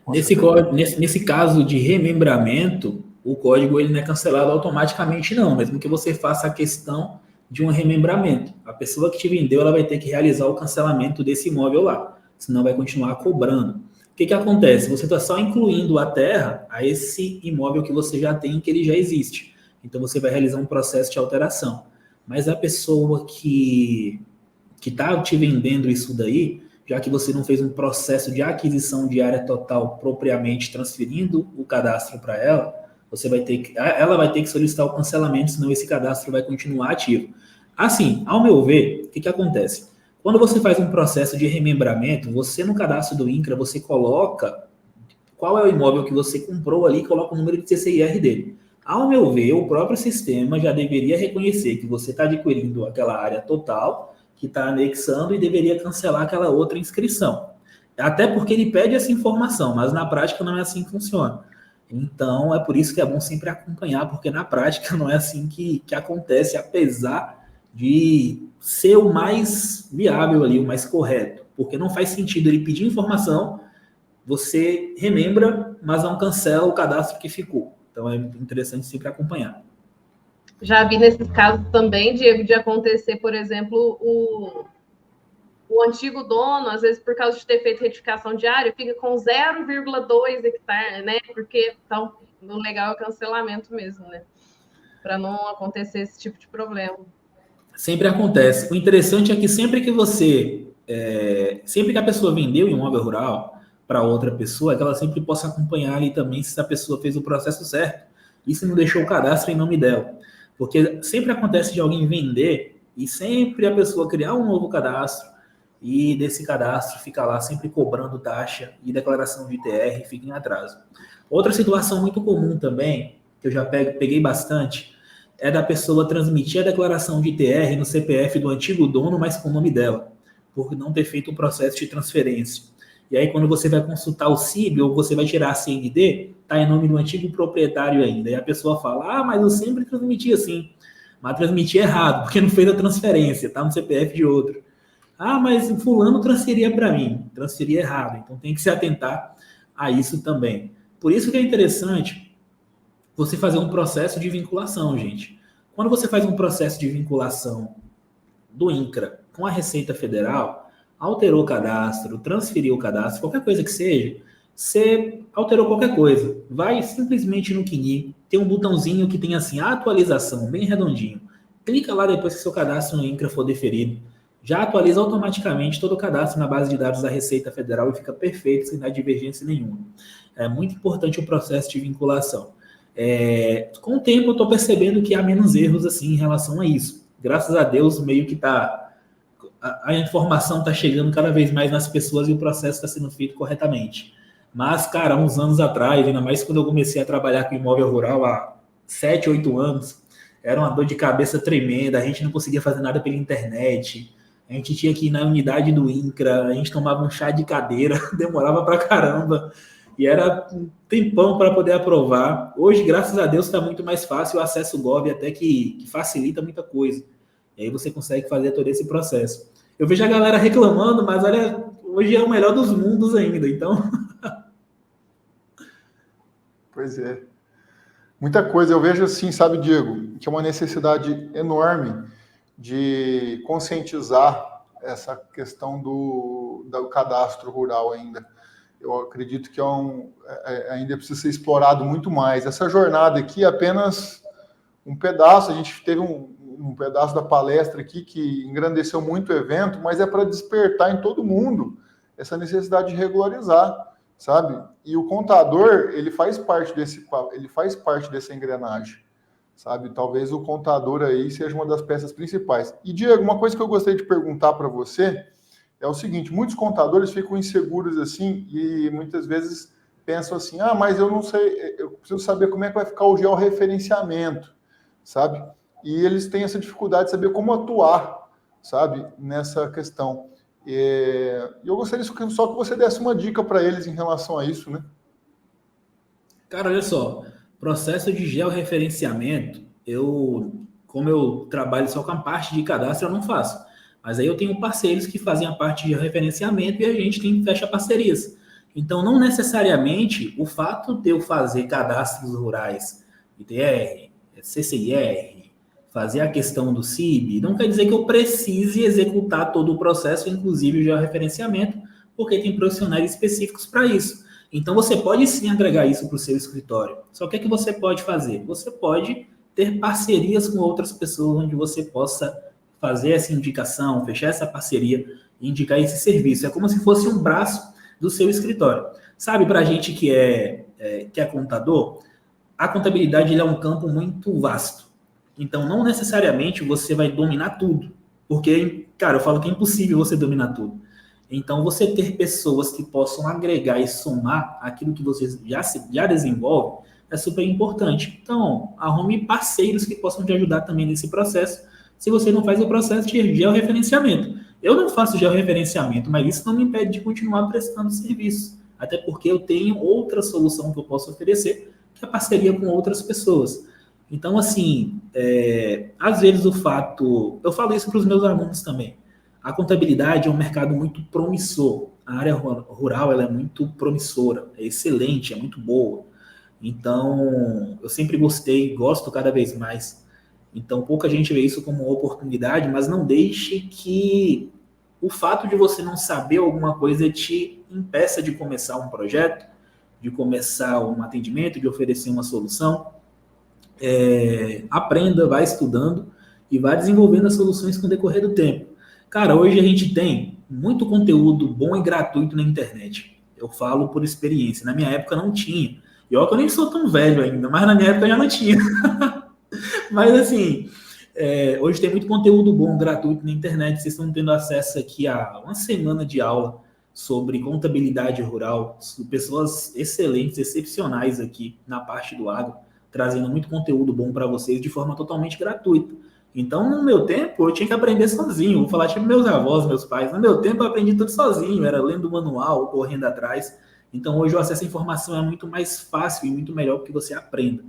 Nesse caso de remembramento, o código ele não é cancelado automaticamente, não, mesmo que você faça a questão de um remembramento. A pessoa que te vendeu ela vai ter que realizar o cancelamento desse imóvel lá, senão vai continuar cobrando. O que acontece? Você está só incluindo a terra a esse imóvel que você já tem, que ele já existe. Então você vai realizar um processo de alteração. Mas a pessoa que está te vendendo isso daí, já que você não fez um processo de aquisição de área total propriamente transferindo o cadastro para ela, ela vai ter que solicitar o cancelamento, senão esse cadastro vai continuar ativo. Assim, ao meu ver, o que acontece? Quando você faz um processo de remembramento, você no cadastro do INCRA, você coloca qual é o imóvel que você comprou ali e coloca o número de CCIR dele. Ao meu ver, o próprio sistema já deveria reconhecer que você está adquirindo aquela área total, que está anexando e deveria cancelar aquela outra inscrição. Até porque ele pede essa informação, mas na prática não é assim que funciona. Então, é por isso que é bom sempre acompanhar, porque na prática não é assim que acontece, apesar de ser o mais viável ali, o mais correto. Porque não faz sentido ele pedir informação você remembra, mas não cancela o cadastro que ficou. Então é interessante sempre acompanhar. Já vi nesses casos também, Diego, de acontecer, por exemplo, o antigo dono, às vezes por causa de ter feito retificação diária, fica com 0,2 hectare, né? Porque então, o legal é o cancelamento mesmo, né? Para não acontecer esse tipo de problema. Sempre acontece. O interessante é que sempre que a pessoa vendeu o imóvel rural para outra pessoa, é que ela sempre possa acompanhar ali também se a pessoa fez o processo certo e se não deixou o cadastro em nome dela. Porque sempre acontece de alguém vender e sempre a pessoa criar um novo cadastro e desse cadastro fica lá sempre cobrando taxa e declaração de ITR fica em atraso. Outra situação muito comum também, que eu já peguei bastante, é da pessoa transmitir a declaração de ITR no CPF do antigo dono, mas com o nome dela, por não ter feito o processo de transferência. E aí, quando você vai consultar o CIB ou você vai tirar a CND, está em nome do antigo proprietário ainda. E a pessoa fala, mas eu sempre transmiti assim. Mas transmiti errado, porque não fez a transferência, está no CPF de outro. Mas fulano transferia para mim. Transferia errado. Então tem que se atentar a isso também. Por isso que é interessante você fazer um processo de vinculação, gente. Quando você faz um processo de vinculação do INCRA com a Receita Federal, alterou o cadastro, transferiu o cadastro, qualquer coisa que seja, você alterou qualquer coisa, vai simplesmente no CNI, tem um botãozinho que tem assim, atualização, bem redondinho. Clica lá depois que seu cadastro no INCRA for deferido. Já atualiza automaticamente todo o cadastro na base de dados da Receita Federal e fica perfeito, sem dar divergência nenhuma. É muito importante o processo de vinculação. Com o tempo eu estou percebendo que há menos erros assim em relação a isso. Graças a Deus, meio que a informação está chegando cada vez mais nas pessoas e o processo está sendo feito corretamente. Mas, cara, uns anos atrás, ainda mais quando eu comecei a trabalhar com imóvel rural há 7, 8 anos, era uma dor de cabeça tremenda, a gente não conseguia fazer nada pela internet, a gente tinha que ir na unidade do INCRA, a gente tomava um chá de cadeira, demorava pra caramba, e era um tempão para poder aprovar. Hoje, graças a Deus, está muito mais fácil o acesso Gov, até que facilita muita coisa. E aí você consegue fazer todo esse processo. Eu vejo a galera reclamando, mas olha, hoje é o melhor dos mundos ainda, então... Pois é. Muita coisa. Eu vejo assim, sabe, Diego, que é uma necessidade enorme de conscientizar essa questão do cadastro rural ainda. Eu acredito que ainda precisa ser explorado muito mais. Essa jornada aqui é apenas um pedaço, a gente teve um pedaço da palestra aqui que engrandeceu muito o evento, mas é para despertar em todo mundo essa necessidade de regularizar, sabe? E o contador, ele faz parte dessa engrenagem, sabe? Talvez o contador aí seja uma das peças principais. E, Diego, uma coisa que eu gostaria de perguntar para você é o seguinte, muitos contadores ficam inseguros assim e muitas vezes pensam assim, mas eu não sei, eu preciso saber como é que vai ficar o georreferenciamento, sabe? E eles têm essa dificuldade de saber como atuar, sabe, nessa questão. E eu gostaria só que você desse uma dica para eles em relação a isso, né? Cara, olha só, processo de georreferenciamento, como eu trabalho só com a parte de cadastro, eu não faço. Mas aí eu tenho parceiros que fazem a parte de referenciamento e a gente fecha parcerias. Então, não necessariamente o fato de eu fazer cadastros rurais, ITR, CCIR, fazer a questão do CIB, não quer dizer que eu precise executar todo o processo, inclusive o georreferenciamento, porque tem profissionais específicos para isso. Então, você pode sim agregar isso para o seu escritório. Só que o que você pode fazer? Você pode ter parcerias com outras pessoas onde você possa fazer essa indicação, fechar essa parceria e indicar esse serviço. É como se fosse um braço do seu escritório. Sabe, para a gente que é contador, a contabilidade é um campo muito vasto. Então, não necessariamente você vai dominar tudo. Porque, cara, eu falo que é impossível você dominar tudo. Então, você ter pessoas que possam agregar e somar aquilo que você já desenvolve é super importante. Então, arrume parceiros que possam te ajudar também nesse processo, se você não faz o processo de georreferenciamento. Eu não faço georreferenciamento, mas isso não me impede de continuar prestando serviço. Até porque eu tenho outra solução que eu posso oferecer, que é a parceria com outras pessoas. Então, assim, às vezes eu falo isso para os meus alunos também, a contabilidade é um mercado muito promissor. a área rural ela é muito promissora, é excelente, é muito boa. Então, eu sempre gostei, gosto cada vez mais. Então, pouca gente vê isso como uma oportunidade, mas não deixe que o fato de você não saber alguma coisa te impeça de começar um projeto, de começar um atendimento, de oferecer uma solução. Aprenda, vai estudando e vai desenvolvendo as soluções com o decorrer do tempo. Cara, hoje a gente tem muito conteúdo bom e gratuito na internet. Eu falo por experiência. Na minha época não tinha. E olha que eu nem sou tão velho ainda, mas na minha época já não tinha. Mas assim, hoje tem muito conteúdo bom, gratuito na internet. Vocês estão tendo acesso aqui a uma semana de aula sobre contabilidade rural. Pessoas excelentes, excepcionais aqui na parte do agro, trazendo muito conteúdo bom para vocês de forma totalmente gratuita. Então, no meu tempo, eu tinha que aprender sozinho. Vou falar tipo meus avós, meus pais. No meu tempo, eu aprendi tudo sozinho. Era lendo o manual, correndo atrás. Então, hoje o acesso à informação é muito mais fácil e muito melhor que você aprenda.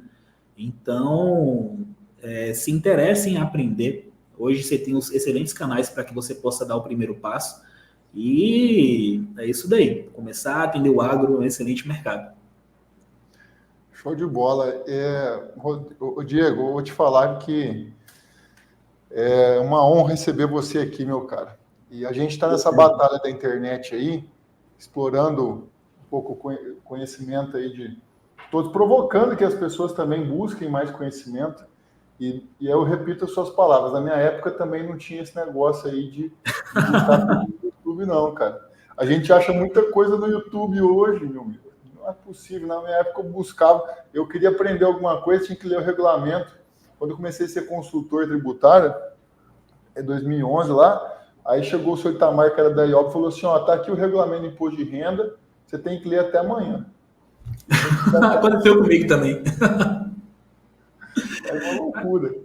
Então, se interesse em aprender. Hoje você tem os excelentes canais para que você possa dar o primeiro passo. E é isso daí. Começar a atender o agro é um excelente mercado. Show de bola. Diego, eu vou te falar que é uma honra receber você aqui, meu cara. E a gente está nessa batalha da internet aí, explorando um pouco o conhecimento aí de todos, provocando que as pessoas também busquem mais conhecimento. E eu repito as suas palavras. Na minha época também não tinha esse negócio aí de buscar no YouTube, não, cara. A gente acha muita coisa no YouTube hoje, meu amigo. Não é possível. Na minha época eu buscava, eu queria aprender alguma coisa, tinha que ler o regulamento. Quando eu comecei a ser consultor tributário, em 2011 lá, aí chegou o senhor Itamar, que era da IOB, e falou assim, ó, tá aqui o regulamento de imposto de renda, você tem que ler até amanhã. Aconteceu comigo também. É uma loucura.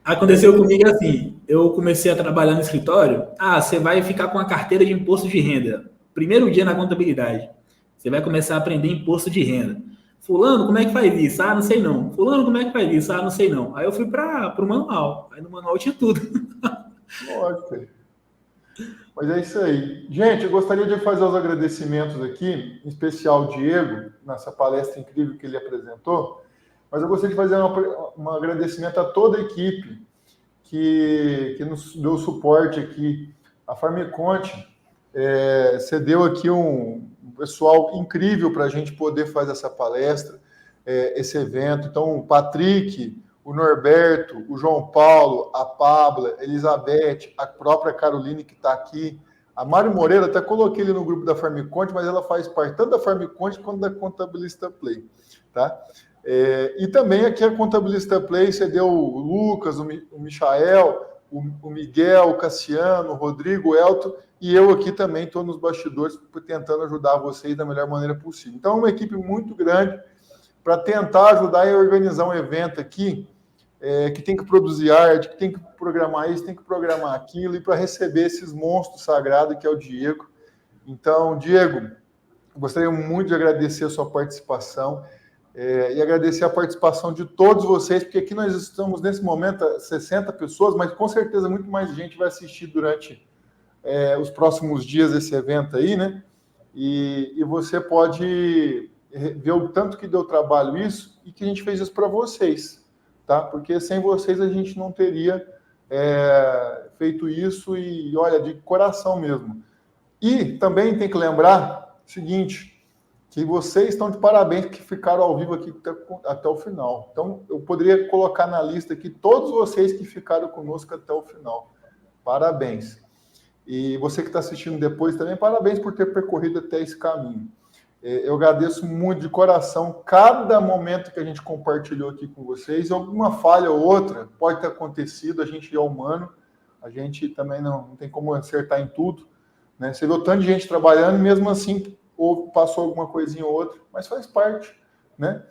Aconteceu comigo assim, eu comecei a trabalhar no escritório, você vai ficar com a carteira de imposto de renda. Primeiro dia na contabilidade, você vai começar a aprender imposto de renda. Fulano, como é que faz isso? Não sei não. Fulano, como é que faz isso? Não sei não. Aí eu fui para o manual, aí no manual tinha tudo. Lógico. Mas é isso aí. Gente, eu gostaria de fazer os agradecimentos aqui, em especial ao Diego, nessa palestra incrível que ele apresentou, mas eu gostaria de fazer um agradecimento a toda a equipe que nos deu suporte aqui. A Farmiconte cedeu aqui um pessoal incrível para a gente poder fazer essa palestra, esse evento. Então, o Patrick, o Norberto, o João Paulo, a Pabla, a Elizabeth, a própria Caroline que está aqui, a Mário Moreira, até coloquei ele no grupo da Farmiconte, mas ela faz parte tanto da Farmiconte quanto da Contabilista Play, tá? E também aqui a Contabilista Play cedeu o Lucas, o Michael, o Miguel, o Cassiano, o Rodrigo, o Elton, e eu aqui também estou nos bastidores tentando ajudar vocês da melhor maneira possível. Então, é uma equipe muito grande para tentar ajudar e organizar um evento aqui que tem que produzir arte, que tem que programar isso, tem que programar aquilo, e para receber esses monstros sagrados que é o Diego. Então, Diego, gostaria muito de agradecer a sua participação e agradecer a participação de todos vocês, porque aqui nós estamos, nesse momento, 60 pessoas, mas com certeza muito mais gente vai assistir durante os próximos dias esse evento aí, né? E você pode ver o tanto que deu trabalho isso e que a gente fez isso para vocês, tá? Porque sem vocês a gente não teria feito isso e, olha, de coração mesmo. E também tem que lembrar o seguinte, que vocês estão de parabéns que ficaram ao vivo aqui até o final. Então, eu poderia colocar na lista aqui todos vocês que ficaram conosco até o final. Parabéns. E você que está assistindo depois também, parabéns por ter percorrido até esse caminho. Eu agradeço muito de coração cada momento que a gente compartilhou aqui com vocês. Alguma falha ou outra pode ter acontecido, a gente é humano, a gente também não tem como acertar em tudo, né? Você vê o tanto de gente trabalhando, mesmo assim, ou passou alguma coisinha ou outra, mas faz parte, né?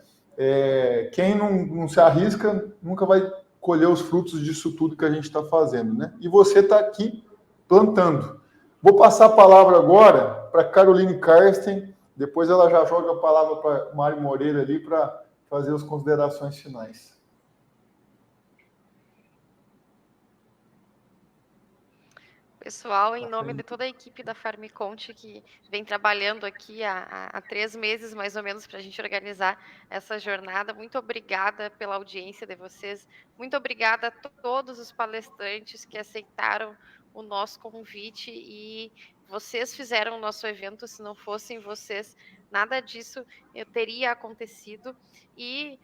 Quem não se arrisca nunca vai colher os frutos disso tudo que a gente está fazendo, né? E você está aqui plantando. Vou passar a palavra agora para Caroline Karsten, depois ela já joga a palavra para Mário Moreira ali para fazer as considerações finais. Pessoal, em nome de toda a equipe da Farmiconte, que vem trabalhando aqui há 3 meses, mais ou menos, para a gente organizar essa jornada, muito obrigada pela audiência de vocês, muito obrigada a todos os palestrantes que aceitaram o nosso convite e vocês fizeram o nosso evento. Se não fossem vocês, nada disso teria acontecido e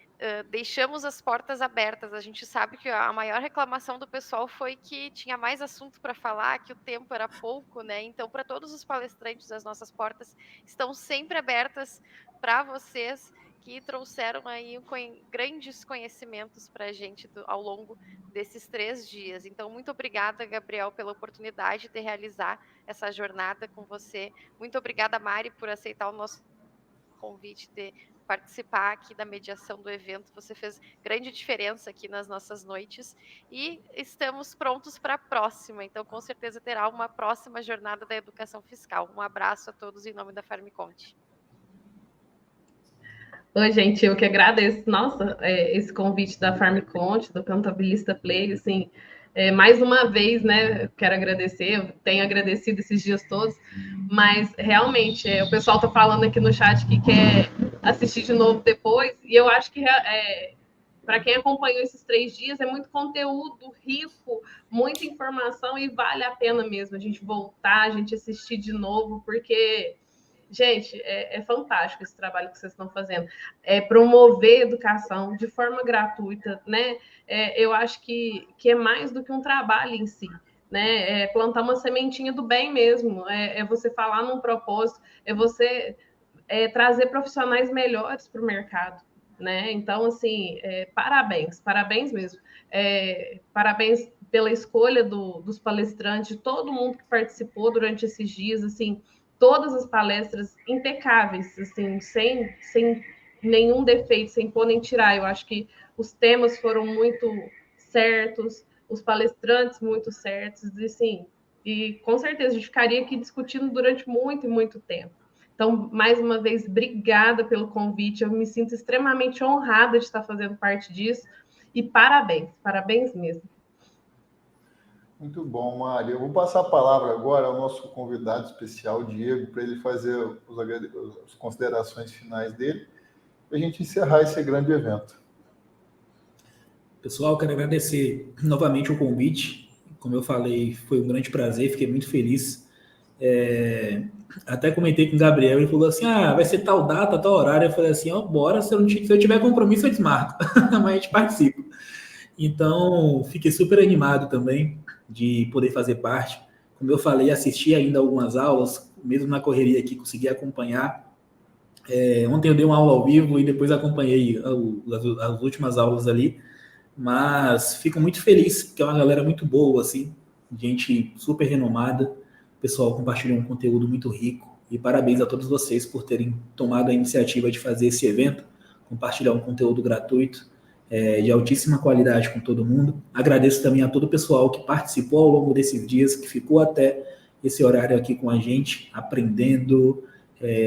deixamos as portas abertas. A gente sabe que a maior reclamação do pessoal foi que tinha mais assunto para falar, que o tempo era pouco, né? Então, para todos os palestrantes, as nossas portas estão sempre abertas para vocês que trouxeram aí grandes conhecimentos para a gente ao longo desses 3 dias. Então, muito obrigada, Gabriel, pela oportunidade de realizar essa jornada com você. Muito obrigada, Mari, por aceitar o nosso convite de participar aqui da mediação do evento. Você fez grande diferença aqui nas nossas noites e estamos prontos para a próxima. Então, com certeza terá uma próxima jornada da educação fiscal. Um abraço a todos em nome da Farmiconte. Oi, gente, eu que agradeço, nossa, esse convite da Farmiconte, do Contabilista Play, assim, mais uma vez, né, eu quero agradecer, eu tenho agradecido esses dias todos, mas realmente, o pessoal está falando aqui no chat que quer assistir de novo depois, e eu acho que para quem acompanhou esses 3 dias, é muito conteúdo rico, muita informação, e vale a pena mesmo a gente voltar, a gente assistir de novo, porque... Gente, é fantástico esse trabalho que vocês estão fazendo. Promover educação de forma gratuita, né? Eu acho que é mais do que um trabalho em si, né? Plantar uma sementinha do bem mesmo. É você falar num propósito, é você trazer profissionais melhores para o mercado, né? Então, assim, parabéns mesmo. Parabéns pela escolha dos palestrantes, de todo mundo que participou durante esses dias, assim, todas as palestras impecáveis, assim, sem nenhum defeito, sem pôr nem tirar. Eu acho que os temas foram muito certos, os palestrantes muito certos, e, assim, e com certeza a gente ficaria aqui discutindo durante muito e muito tempo. Então, mais uma vez, obrigada pelo convite. Eu me sinto extremamente honrada de estar fazendo parte disso. E parabéns mesmo. Muito bom, Mari. Eu vou passar a palavra agora ao nosso convidado especial, Diego, para ele fazer as considerações finais dele, para a gente encerrar esse grande evento. Pessoal, quero agradecer novamente o convite. Como eu falei, foi um grande prazer, fiquei muito feliz. Até comentei com o Gabriel, ele falou assim, vai ser tal data, tal horário. Eu falei assim, bora, se eu tiver compromisso, eu desmarco. Mas a gente participa. Então, fiquei super animado também de poder fazer parte. Como eu falei, assisti ainda algumas aulas, mesmo na correria aqui, consegui acompanhar. Ontem eu dei uma aula ao vivo e depois acompanhei as últimas aulas ali, mas fico muito feliz, que é uma galera muito boa, assim, gente super renomada, o pessoal compartilhou um conteúdo muito rico, e parabéns a todos vocês por terem tomado a iniciativa de fazer esse evento, compartilhar um conteúdo gratuito, de altíssima qualidade com todo mundo. Agradeço também a todo o pessoal que participou ao longo desses dias, que ficou até esse horário aqui com a gente, aprendendo,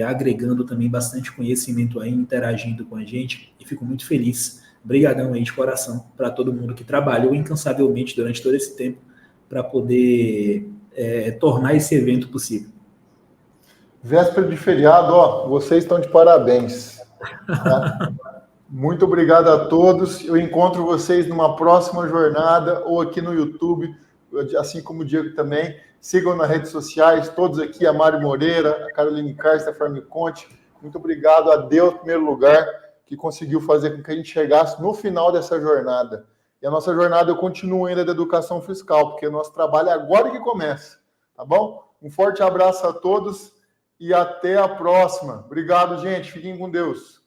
agregando também bastante conhecimento aí, interagindo com a gente, e fico muito feliz. Obrigadão aí de coração para todo mundo que trabalhou incansavelmente durante todo esse tempo para poder tornar esse evento possível. Véspera de feriado, vocês estão de parabéns. Tá? Muito obrigado a todos. Eu encontro vocês numa próxima jornada ou aqui no YouTube, assim como o Diego também. Sigam nas redes sociais, todos aqui, a Mari Moreira, a Caroline Carsta, a Farmiconte. Muito obrigado a Deus, em primeiro lugar, que conseguiu fazer com que a gente chegasse no final dessa jornada. E a nossa jornada eu continuo ainda da educação fiscal, porque o nosso trabalho é agora que começa. Tá bom? Um forte abraço a todos e até a próxima. Obrigado, gente. Fiquem com Deus.